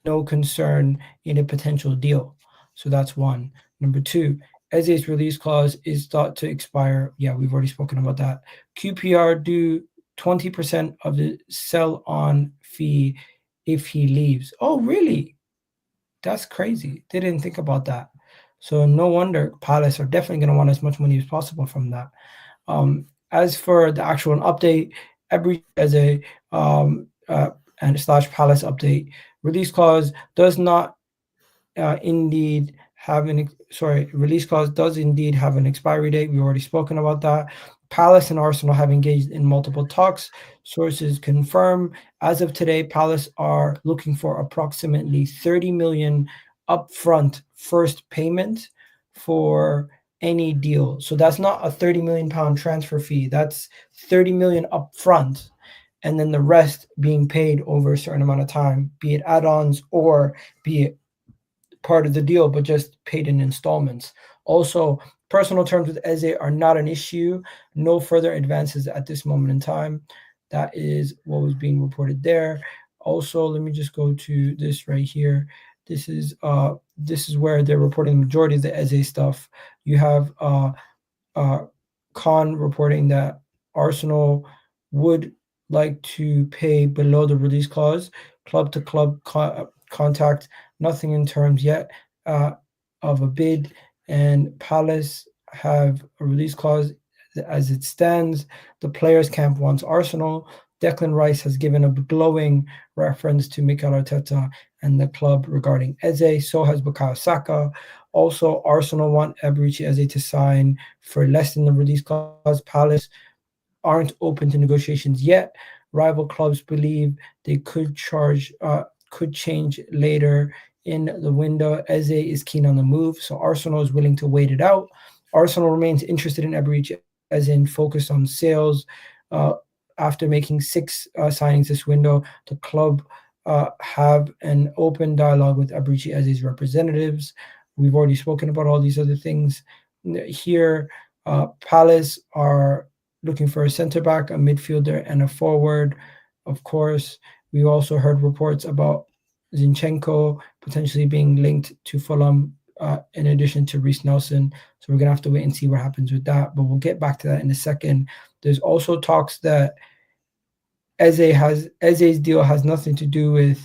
no concern in a potential deal. So that's one. Number two, Eze's release clause is thought to expire. Yeah, we've already spoken about that. QPR do 20% of the sell-on fee if he leaves. Oh, really? That's crazy. They didn't think about that. So no wonder Palace are definitely going to want as much money as possible from that. As for the actual update, Eberechi Eze and / Palace update, release clause does not indeed have release clause does indeed have an expiry date. We've already spoken about that. Palace and Arsenal have engaged in multiple talks. Sources confirm as of today, Palace are looking for approximately 30 million upfront first payment for any deal. So that's not a 30 million pound transfer fee. That's 30 million upfront, and then the rest being paid over a certain amount of time, be it add-ons or be it part of the deal, but just paid in installments. Also, personal terms with Eze are not an issue. No further advances at this moment in time. That is what was being reported there. Also, let me just go to this right here. This is where they're reporting the majority of the Eze stuff. You have Khan reporting that Arsenal would like to pay below the release clause, club to club contact, nothing in terms yet of a bid, and Palace have a release clause as it stands. The players' camp wants Arsenal. Declan Rice has given a glowing reference to Mikel Arteta and the club regarding Eze. So has Bukayo Saka. Also, Arsenal want Eberechi Eze to sign for less than the release clause. Palace aren't open to negotiations yet. Rival clubs believe they could change later in the window. Eze is keen on the move, so Arsenal is willing to wait it out. Arsenal remains interested in Eberechi Eze and focused on sales. After making 6 signings this window, the club have an open dialogue with Eberechi Eze's representatives. We've already spoken about all these other things. Here, Palace are looking for a centre-back, a midfielder, and a forward. Of course, we also heard reports about Zinchenko potentially being linked to Fulham, in addition to Reiss Nelson. So we're going to have to wait and see what happens with that, but we'll get back to that in a second. There's also talks that Eze's deal has nothing to do with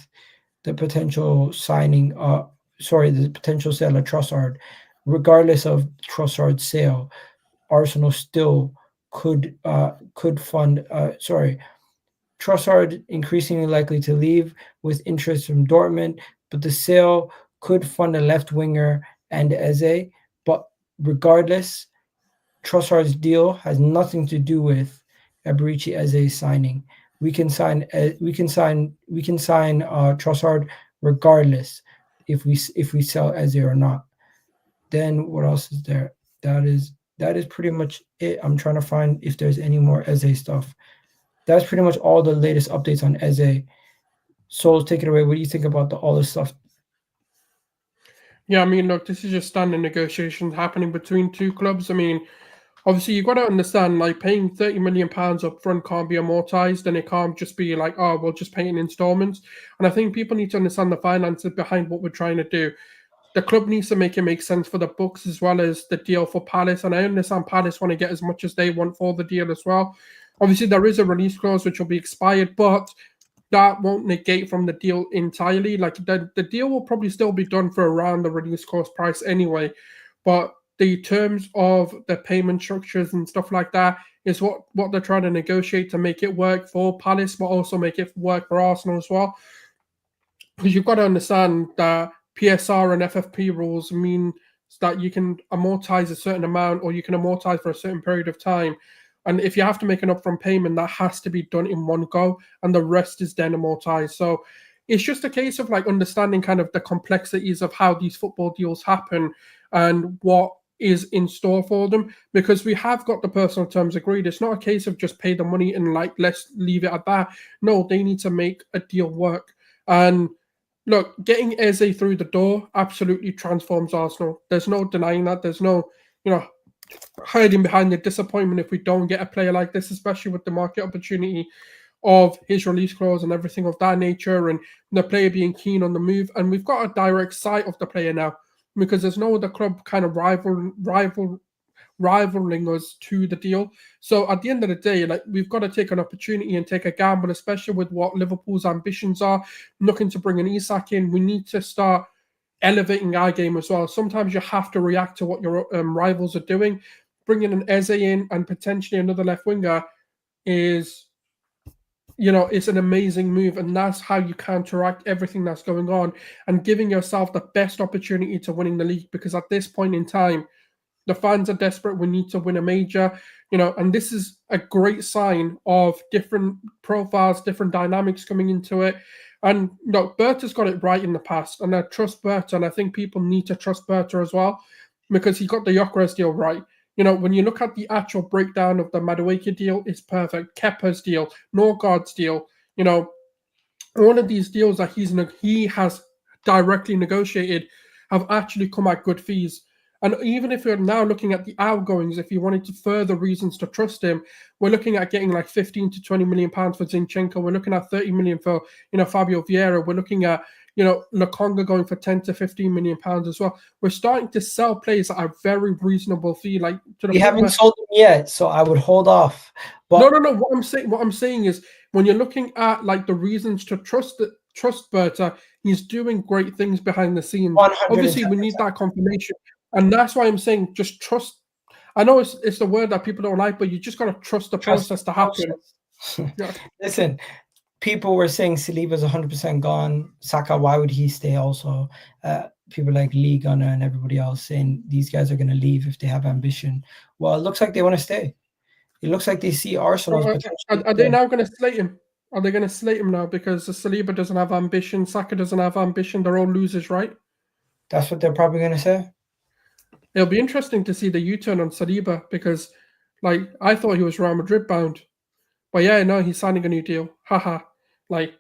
the potential the potential sale of Trossard. Regardless of Trossard's sale, Arsenal still could fund. Trossard increasingly likely to leave with interest from Dortmund, but the sale could fund a left winger and Eze. But regardless, Trossard's deal has nothing to do with Eberechi Eze's signing. We can sign Trossard regardless if we sell Eze or not. Then what else is there? That is pretty much it. I'm trying to find if there's any more Eze stuff. That's pretty much all the latest updates on Eze. Souls, take it away. What do you think about all this stuff? Yeah, I mean, look, this is just standard negotiations happening between two clubs. I mean, obviously, you've got to understand, like, paying £30 million up front can't be amortized, and it can't just be like, oh, we'll just pay in installments. And I think people need to understand the finances behind what we're trying to do. The club needs to make it make sense for the books as well as the deal for Palace. And I understand Palace want to get as much as they want for the deal as well. Obviously, there is a release clause which will be expired, but that won't negate from the deal entirely. Like, the deal will probably still be done for around the release clause price anyway. But the terms of the payment structures and stuff like that is what they're trying to negotiate to make it work for Palace, but also make it work for Arsenal as well. Because you've got to understand that PSR and FFP rules mean that you can amortize a certain amount or you can amortize for a certain period of time. And if you have to make an upfront payment, that has to be done in one go, and the rest is then amortized. So it's just a case of like understanding kind of the complexities of how these football deals happen and what is in store for them, because we have got the personal terms agreed. It's not a case of just pay the money and like, let's leave it at that. No, they need to make a deal work. And look, getting Eze through the door absolutely transforms Arsenal. There's no denying that. There's no, hiding behind the disappointment if we don't get a player like this, especially with the market opportunity of his release clause and everything of that nature, and the player being keen on the move. And we've got a direct sight of the player now, because there's no other club kind of rivaling us to the deal. So at the end of the day, like, we've got to take an opportunity and take a gamble, especially with what Liverpool's ambitions are, looking to bring an Isak in. We need to start elevating our game as well. Sometimes you have to react to what your rivals are doing. Bringing an Eze in and potentially another left winger is, it's an amazing move, and that's how you counteract everything that's going on and giving yourself the best opportunity to winning the league, because at this point in time, the fans are desperate. We need to win a major, and this is a great sign of different profiles, different dynamics coming into it. And Berta's got it right in the past, and I trust Berta, and I think people need to trust Berta as well, because he got the Gyökeres deal right. When you look at the actual breakdown of the Madueke deal, it's perfect. Kepa's deal, Norgard's deal, all of these deals that he has directly negotiated have actually come at good fees. And even if you're now looking at the outgoings, if you wanted to further reasons to trust him, we're looking at getting like 15 to 20 million pounds for Zinchenko. We're looking at 30 million for, Fabio Vieira. We're looking at, Lokonga going for 10 to 15 million pounds as well. We're starting to sell players at a very reasonable fee. Like, we haven't sold them yet, so I would hold off. But no. What I'm saying is, when you're looking at like the reasons to trust Berta, he's doing great things behind the scenes. Obviously, we need that confirmation. And that's why I'm saying just trust. I know it's the word that people don't like, but you just got to trust the process to happen. Yeah. Listen, people were saying Saliba's 100% gone. Saka, why would he stay also? People like Lee Gunner and everybody else saying these guys are going to leave if they have ambition. Well, it looks like they want to stay. It looks like they see Arsenal's potential. Are they now going to slate him? Are they going to slate him now because Saliba doesn't have ambition, Saka doesn't have ambition, they're all losers, right? That's what they're probably going to say. It'll be interesting to see the U-turn on Saliba, because, like, I thought he was Real Madrid bound. But yeah, no, he's signing a new deal. Haha. Like,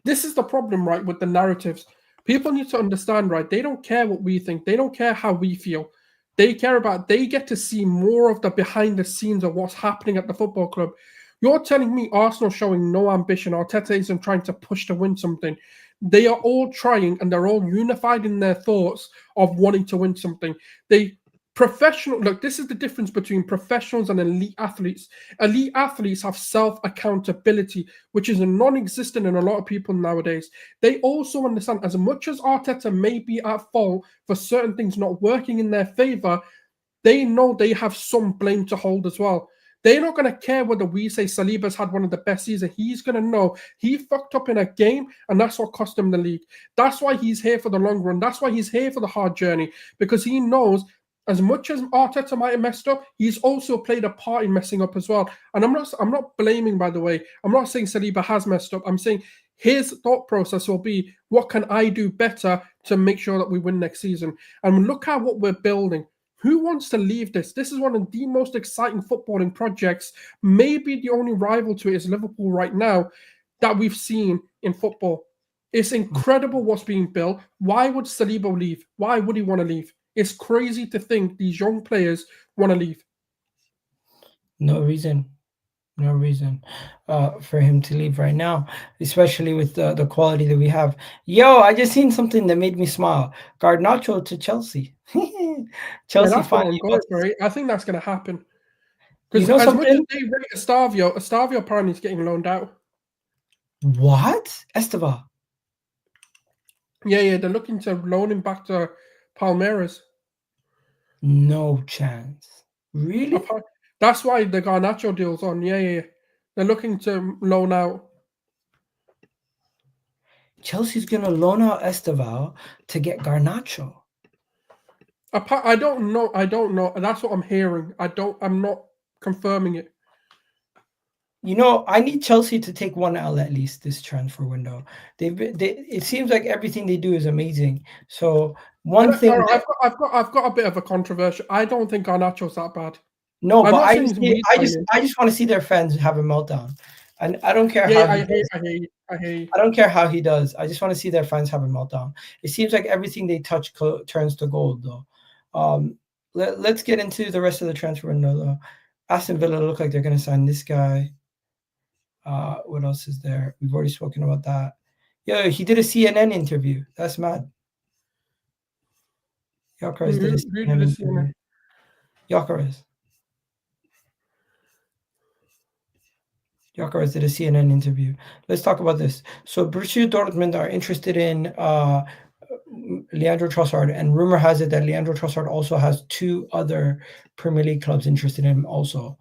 this is the problem, right, with the narratives. People need to understand, right, they don't care what we think. They don't care how we feel. They get to see more of the behind the scenes of what's happening at the football club. You're telling me Arsenal showing no ambition, Arteta isn't trying to push to win something. They are all trying, and they're all unified in their thoughts of wanting to win something. Look, this is the difference between professionals and elite athletes. Elite athletes have self-accountability, which is non-existent in a lot of people nowadays. They also understand, as much as Arteta may be at fault for certain things not working in their favor, they know they have some blame to hold as well. They're not going to care whether we say Saliba's had one of the best seasons. He's going to know he fucked up in a game, and that's what cost him the league. That's why he's here for the long run. That's why he's here for the hard journey, because he knows as much as Arteta might have messed up, he's also played a part in messing up as well. And I'm not blaming, by the way. I'm not saying Saliba has messed up. I'm saying his thought process will be, what can I do better to make sure that we win next season? And look at what we're building. Who wants to leave this? This is one of the most exciting footballing projects. Maybe the only rival to it is Liverpool right now that we've seen in football. It's incredible what's being built. Why would Saliba leave? Why would he want to leave? It's crazy to think these young players want to leave. No reason for him to leave right now, especially with the quality that we have. Yo, I just seen something that made me smile. Garnacho to Chelsea. Chelsea That's what I'm finally going for. I think that's going to happen. You Because know as much as something? they rate Estavio apparently is getting loaned out. What? Esteban? Yeah, they're looking to loan him back to Palmeiras. No chance. Really? That's why the Garnacho deal's on. Yeah. They're looking to loan out. Chelsea's gonna loan out Esteval to get Garnacho. I don't know. That's what I'm hearing. I'm not confirming it. You know, I need Chelsea to take one L at least this transfer window. It seems like everything they do is amazing. So I've got a bit of a controversial. I don't think Garnacho's that bad. No, I'm but not I saying just want to see their fans have a meltdown. And I don't care Yeah, how I he does. hear you. I don't care how he does. I just want to see their fans have a meltdown. It seems like everything they touch turns to gold, though. Let's get into the rest of the transfer window, though. Aston Villa look like they're going to sign this guy. What else is there? We've already spoken about that. Yeah, he did a CNN interview. That's mad. Gyökeres did a CNN interview. Gyökeres did a CNN interview. Let's talk about this. So Borussia Dortmund are interested in Leandro Trossard, and rumor has it that Leandro Trossard also has 2 other Premier League clubs interested in him also.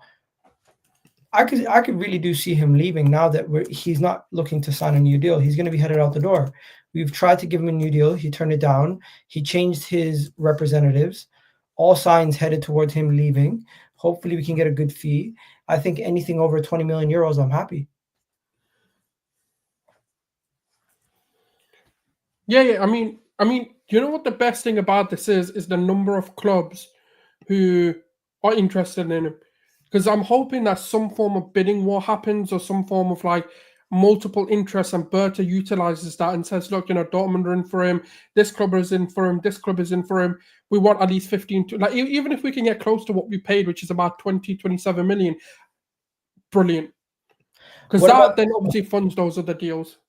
I could really do see him leaving now that he's not looking to sign a new deal. He's going to be headed out the door. We've tried to give him a new deal. He turned it down. He changed his representatives. All signs headed towards him leaving. Hopefully we can get a good fee. I think anything over 20 million euros, I'm happy. Yeah. I mean, you know what the best thing about this is the number of clubs who are interested in him. Because I'm hoping that some form of bidding war happens or some form of like multiple interests, and Berta utilizes that and says, look, Dortmund are in for him, this club is in for him, this club is in for him. We want at least 15 to, like, even if we can get close to what we paid, which is about 27 million, brilliant. Because that then obviously funds those other deals.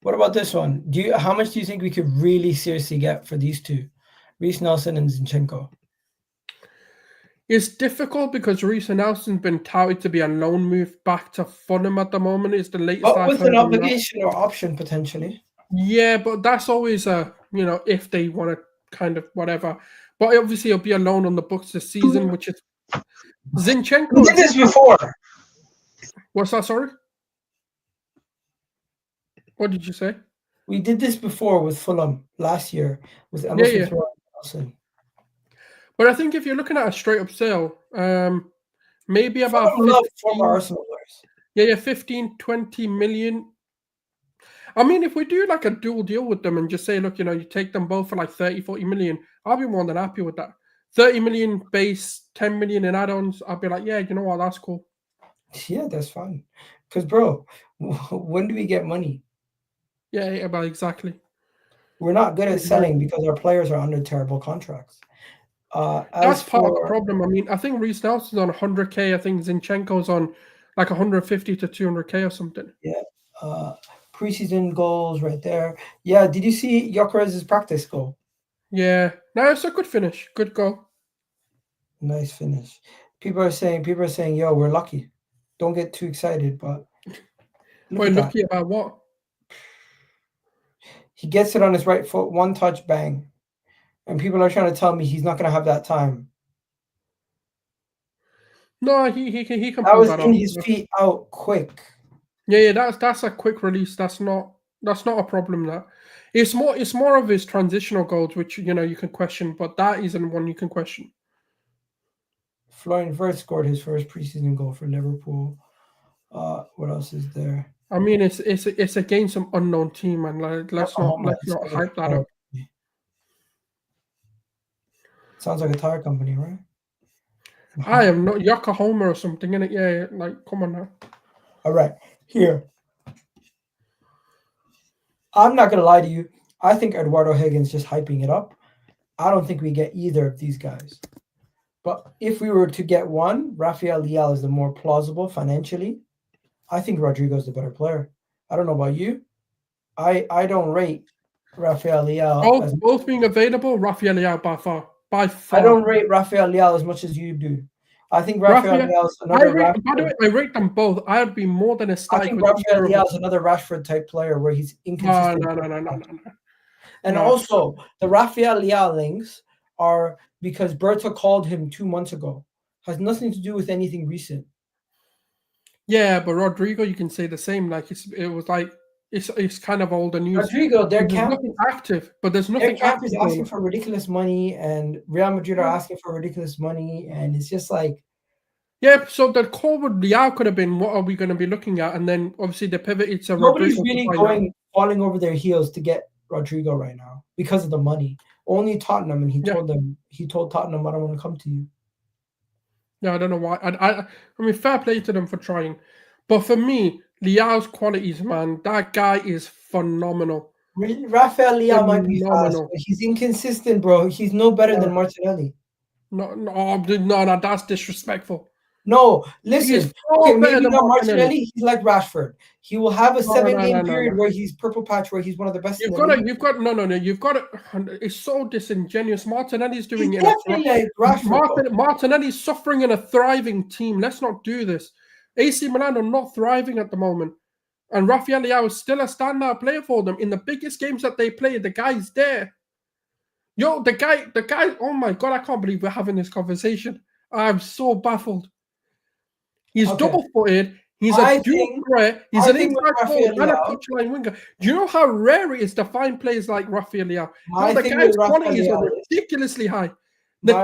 What about this one? How much do you think we could really seriously get for these 2? Reiss Nelson and Zinchenko. It's difficult because Reiss Nelson's been touted to be a loan move back to Fulham at the moment. Is the latest. But with an obligation or option potentially. Yeah, but that's always if they want to kind of whatever. But obviously it'll be a loan on the books this season, which is Zinchenko. We did this before. What's that? Sorry. What did you say? We did this before with Fulham last year with Emerson Nelson. But I think if you're looking at a straight up sale, maybe about 15, 20 million. I mean, if we do like a dual deal with them and just say, look, you take them both for like 30, 40 million, I'll be more than happy with that. 30 million base, 10 million in add-ons, I'll be like, yeah, you know what, that's cool. Yeah, that's fine. Because, bro, when do we get money? Yeah, but exactly. We're not good at selling because our players are under terrible contracts. That's part of the problem. I mean, I think Reiss Nelson's on 100K. I think Zinchenko's on like 150 to 200K or something. Yeah. Preseason goals right there. Yeah. Did you see Gyökeres' practice goal? Yeah. No, it's a good finish. Good goal. Nice finish. People are saying, yo, we're lucky. Don't get too excited, but wait, lucky about what? He gets it on his right foot, one touch, bang. And people are trying to tell me he's not going to have that time. No, he can that was pull that in off. His feet out quick. Yeah, that's a quick release. That's not a problem. That it's more of his transitional goals, which you can question, but that isn't one you can question. Florian Wirtz scored his first preseason goal for Liverpool. What else is there? I mean, it's against some unknown team, and like, let's not hype that up. Sounds like a tire company, right? I am not Yokohama or something, innit? Yeah, like, come on now. All right, here. I'm not gonna lie to you. I think Eduardo Higgins just hyping it up. I don't think we get either of these guys. But if we were to get one, Rafael Leão is the more plausible financially. I think Rodrygo is the better player. I don't know about you. I don't rate Rafael Leão. Both being available, Rafael Leão by far. By far. I don't rate Rafael Leão as much as you do. I think Rafael Leão is another. By the way, I rate them both. I'd be more than ecstatic. I think Rafael Leão is another Rashford type player where he's inconsistent. No. And also, the Rafael Leão links are because Berta called him 2 months ago. Has nothing to do with anything recent. Yeah, but Rodrygo, you can say the same. Like it's kind of older news. Rodrygo, their camp nothing active, but there's nothing. Their camp is asking for ridiculous money, and Real Madrid are asking for ridiculous money, and it's just like. Yeah, so the call with Leão could have been, what are we going to be looking at? And then obviously the pivot, it's a nobody's Rodrygo really falling over their heels to get Rodrygo right now because of the money. Only Tottenham, and he told Tottenham, I don't want to come to you. Yeah, I don't know why. I mean, fair play to them for trying. But for me, Leão's qualities, man, that guy is phenomenal. Rafael Leão might be fast, but he's inconsistent, bro. He's no better than Martinelli. No, that's disrespectful. No, listen. Okay, maybe not Martinelli. He's like Rashford. He will have a 7-game period where he's purple patch, where he's one of the best. You've got it. It's so disingenuous. Martinelli's doing it. Definitely like Rashford. Martinelli's suffering in a thriving team. Let's not do this. AC Milan are not thriving at the moment, and Rafael Leão is still a standout player for them in the biggest games that they play. The guy's there. Yo, the guy. Oh my god, I can't believe we're having this conversation. I'm so baffled. He's double-footed. He's a dual threat. He's an inside forward and a touchline winger. Do you know how rare it is to find players like Rafael Leão? The guy's qualities are ridiculously high. The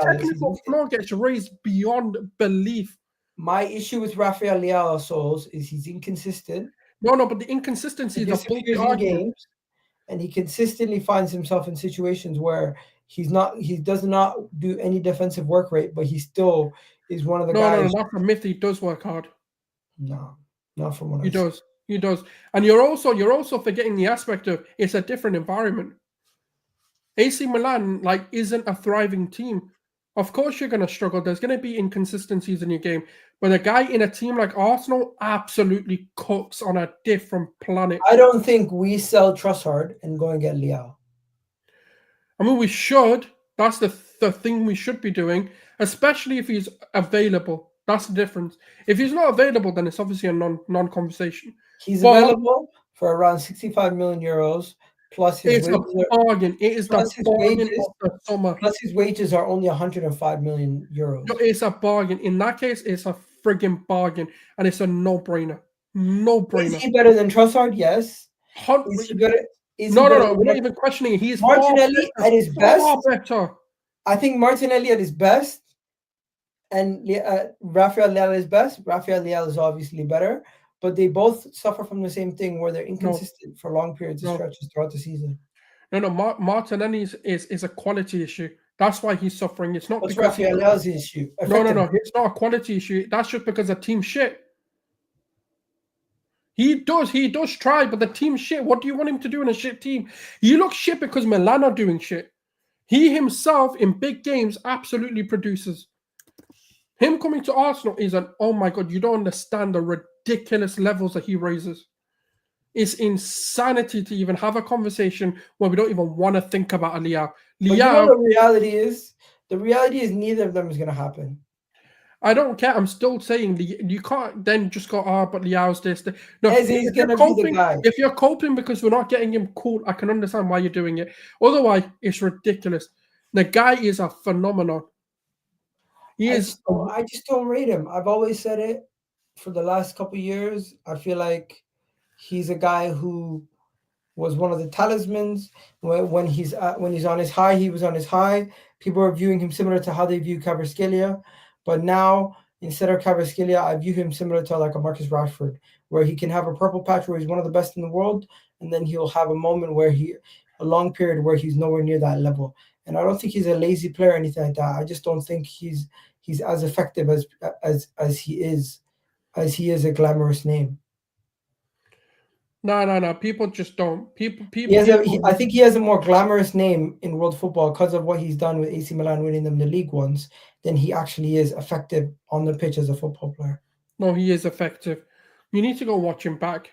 technical floor gets raised beyond belief. My issue with Rafael Leão, Souls, is he's inconsistent. No, but the inconsistency is a games, and he consistently finds himself in situations where he does not do any defensive work rate, but he still is one of the guys. No, not a myth. He does work hard. No, not from what he does. He does, and you're also forgetting the aspect of it's a different environment. AC Milan isn't a thriving team. Of course, you're going to struggle. There's going to be inconsistencies in your game, but a guy in a team like Arsenal absolutely cooks on a different planet. I don't think we sell Trossard and go and get Leão. I mean, we should. That's the thing we should be doing, especially if he's available. That's the difference. If he's not available, then it's obviously a non-conversation. He's available for around 65 million euros, plus his wages. It's a bargain. It is the bargain of the summer. Plus his wages are only 105 million euros. No, it's a bargain. In that case, it's a friggin' bargain, and it's a no-brainer. No-brainer. Is he better than Trossard? Yes. Is he better? No. We're not even questioning it. He's Martinelli at his best. Far better. I think Martinelli at his best, and Rafael Leão at his best. Rafael Leão is obviously better, but they both suffer from the same thing where they're inconsistent for long periods of stretches throughout the season. No. Martinelli is a quality issue. That's why he's suffering. It's not because Rafael Leão's issue. No. It's not a quality issue. That's just because the team's shit. He does try, but the team's shit. What do you want him to do in a shit team? You look shit because Milan are doing shit. He himself in big games absolutely produces. Him coming to Arsenal is oh my god, you don't understand the ridiculous levels that he raises. It's insanity to even have a conversation where we don't even want to think about a Leão. You know the reality is? The reality is neither of them is going to happen. I don't care. I'm still saying you can't then just go, but Leão's this. No, Eze's going to be the guy. If you're coping because we're not getting him cool, I can understand why you're doing it. Otherwise, it's ridiculous. The guy is a phenomenon. I just don't rate him. I've always said it for the last couple of years. I feel like he's a guy who was one of the talismans. When he's on his high, he was on his high. People are viewing him similar to how they view Kvaratskhelia. But now instead of Kvaratskhelia, I view him similar to like a Marcus Rashford, where he can have a purple patch where he's one of the best in the world, and then he'll have a moment where a long period where he's nowhere near that level. And I don't think he's a lazy player or anything like that. I just don't think he's as effective as he is a glamorous name. No. People just don't. I think he has a more glamorous name in world football because of what he's done with AC Milan winning them the league once than he actually is effective on the pitch as a football player. No, he is effective. You need to go watch him back.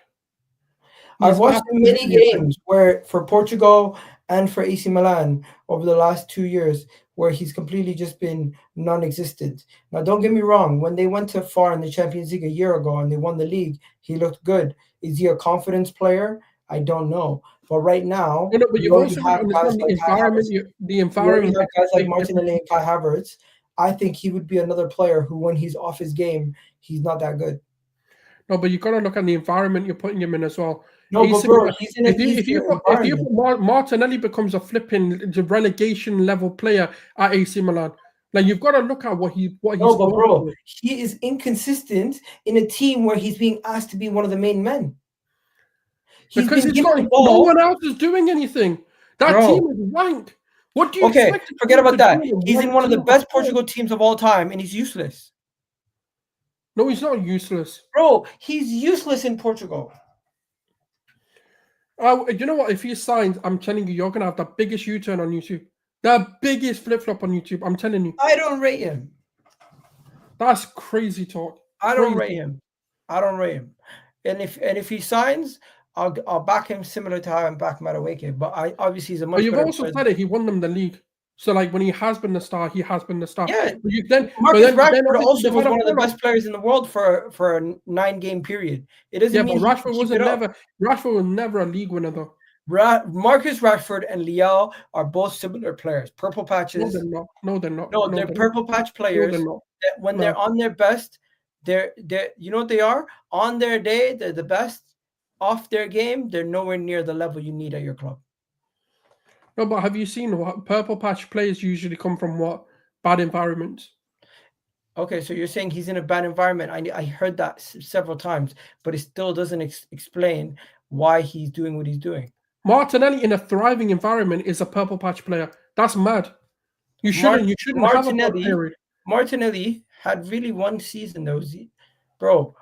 I've watched many games where for Portugal and for AC Milan over the last 2 years where he's completely just been non-existent. Now, don't get me wrong. When they went to far in the Champions League a year ago and they won the league, he looked good. Is he a confidence player? I don't know. But right now, but you've also got to understand the environment. Guys like Martinelli and Kai Havertz. I think he would be another player who, when he's off his game, he's not that good. No, but you've got to look at the environment you're putting him in as well. No, but bro, he's in if Martinelli becomes a flipping relegation level player at AC Milan, like you've got to look at what he's. No, but bro, he is inconsistent in a team where he's being asked to be one of the main men. Because no one else is doing anything. That team is ranked. What do you expect? Forget about that. He's in one of the best Portugal teams of all time, and he's useless. No, he's not useless. Bro, he's useless in Portugal. You know what? If he signs, I'm telling you, you're going to have the biggest U-turn on YouTube. The biggest flip-flop on YouTube. I'm telling you. I don't rate him. That's crazy talk. I don't rate him. And if he signs, I'll back him similar to how I'm backing Madueke. But obviously he's a much better. But you've also said it. He won them the league. So, like, when he has been the star, he has been the star. Yeah. Marcus Rashford also was one of the best players in the world for a 9-game period. It doesn't mean but Rashford was never a league winner, though. Marcus Rashford and Leão are both similar players. Purple patches. No, they're not. No, they're purple patch players. When they're on their best, they're you know what they are? On their day, they're the best. Off their game, they're nowhere near the level you need at your club. No, but have you seen what purple patch players usually come from? What bad environments? Okay, so you're saying he's in a bad environment. I heard that several times, but it still doesn't explain why he's doing what he's doing. Martinelli in a thriving environment is a purple patch player. That's mad. You shouldn't have a bad period. Martinelli had really one season though. Bro,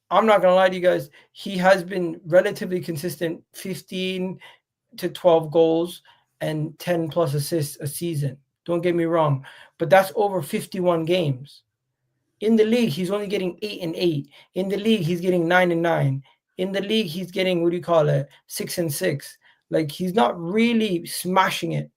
I'm not gonna lie to you guys. He has been relatively consistent, 15 to 12 goals and 10 plus assists a season. Don't get me wrong, but that's over 51 games. In the league, he's only getting 8 and 8. In the league, he's getting 9 and 9. In the league, he's getting 6 and 6. Like, he's not really smashing it.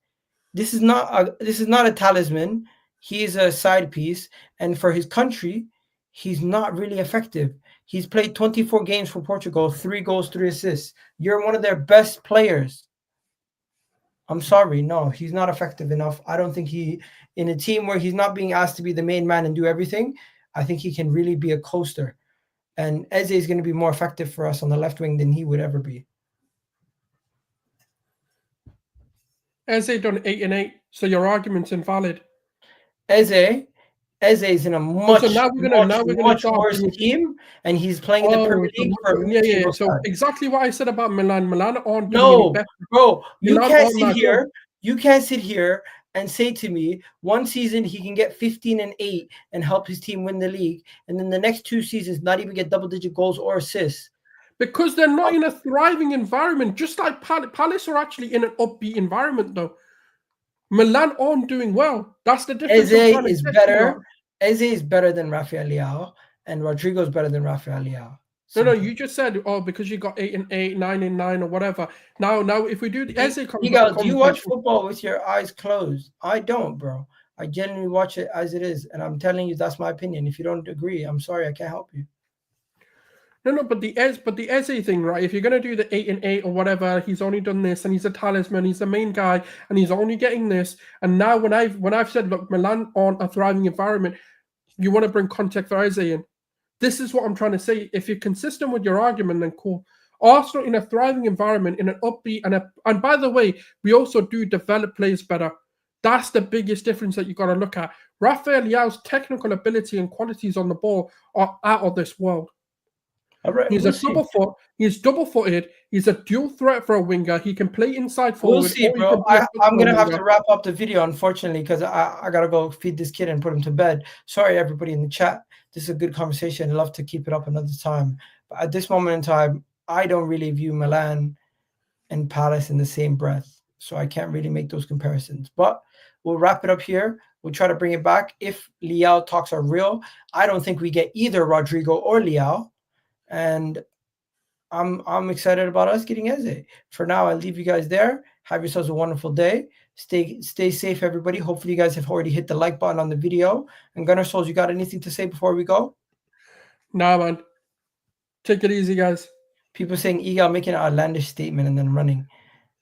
This is not a talisman. He is a side piece, and for his country, he's not really effective. He's played 24 games for Portugal, 3 goals, 3 assists. You're one of their best players. I'm sorry, no, he's not effective enough. I don't think in a team where he's not being asked to be the main man and do everything, I think he can really be a coaster. And Eze is going to be more effective for us on the left wing than he would ever be. Eze done 8 and 8, so your argument's invalid. Eze is in a much worse team, and he's playing in the Premier League for So exactly what I said about Milan. Milan aren't doing any better. Bro, you can't sit here and say to me one season he can get 15 and 8 and help his team win the league, and then the next 2 seasons not even get double-digit goals or assists. Because they're not in a thriving environment, just like Palace are actually in an upbeat environment, though. Milan aren't doing well. That's the difference. Eze is better than Rafael Leão, and Rodrygo is better than Rafael Leão. No, you just said, because you got 8 and 8, 9 and 9, or whatever. Now, if we do the Eze Egal, do you watch football with your eyes closed? I don't, bro. I genuinely watch it as it is, and I'm telling you that's my opinion. If you don't agree, I'm sorry, I can't help you. No, but the Eze thing, right? If you're gonna do the 8 and 8 or whatever, he's only done this, and he's a talisman, he's the main guy, and he's only getting this. And now, when I've said, look, Milan aren't a thriving environment, you want to bring context for Eze in. This is what I'm trying to say. If you're consistent with your argument, then cool. Arsenal in a thriving environment, in an upbeat, and by the way, we also do develop players better. That's the biggest difference that you've got to look at. Rafael Leão's technical ability and qualities on the ball are out of this world. All right, He's He's double-footed. He's a dual threat for a winger. He can play inside forward. We'll see, bro. I'm gonna have to wrap up the video, unfortunately, because I gotta go feed this kid and put him to bed. Sorry, everybody in the chat. This is a good conversation. I'd love to keep it up another time. But at this moment in time, I don't really view Milan and Palace in the same breath, so I can't really make those comparisons. But we'll wrap it up here. We'll try to bring it back. If Leão talks are real, I don't think we get either Rodrygo or Leão. And I'm excited about us getting Eze. For now, I'll leave you guys there. Have yourselves a wonderful day. Stay safe, everybody. Hopefully, you guys have already hit the like button on the video. And Gunnar Souls, you got anything to say before we go? Nah, man. Take it easy, guys. People saying Egal making an outlandish statement and then running.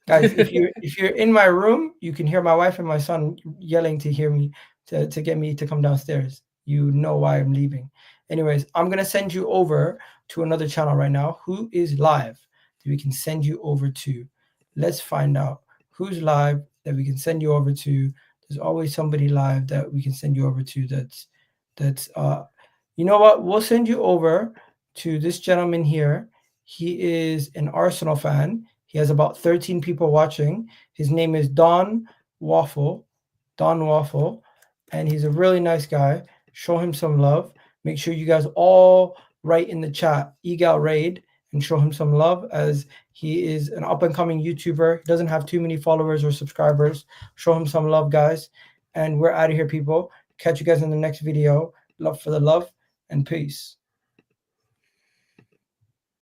Guys, if you're in my room, you can hear my wife and my son yelling to hear me to get me to come downstairs. You know why I'm leaving. Anyways, I'm gonna send you over to another channel right now. Who is live that we can send you over to? Let's find out who's live that we can send you over to. There's always somebody live that we can send you over to. That's you know what? We'll send you over to this gentleman here. He is an Arsenal fan. He has about 13 people watching. His name is Don Waffle, and he's a really nice guy. Show him some love. Make sure you guys all write in the chat Egal Raid and show him some love, as he is an up-and-coming YouTuber. He doesn't have too many followers or subscribers. Show him some love, guys. And we're out of here, people. Catch you guys in the next video. Love for the love, and peace.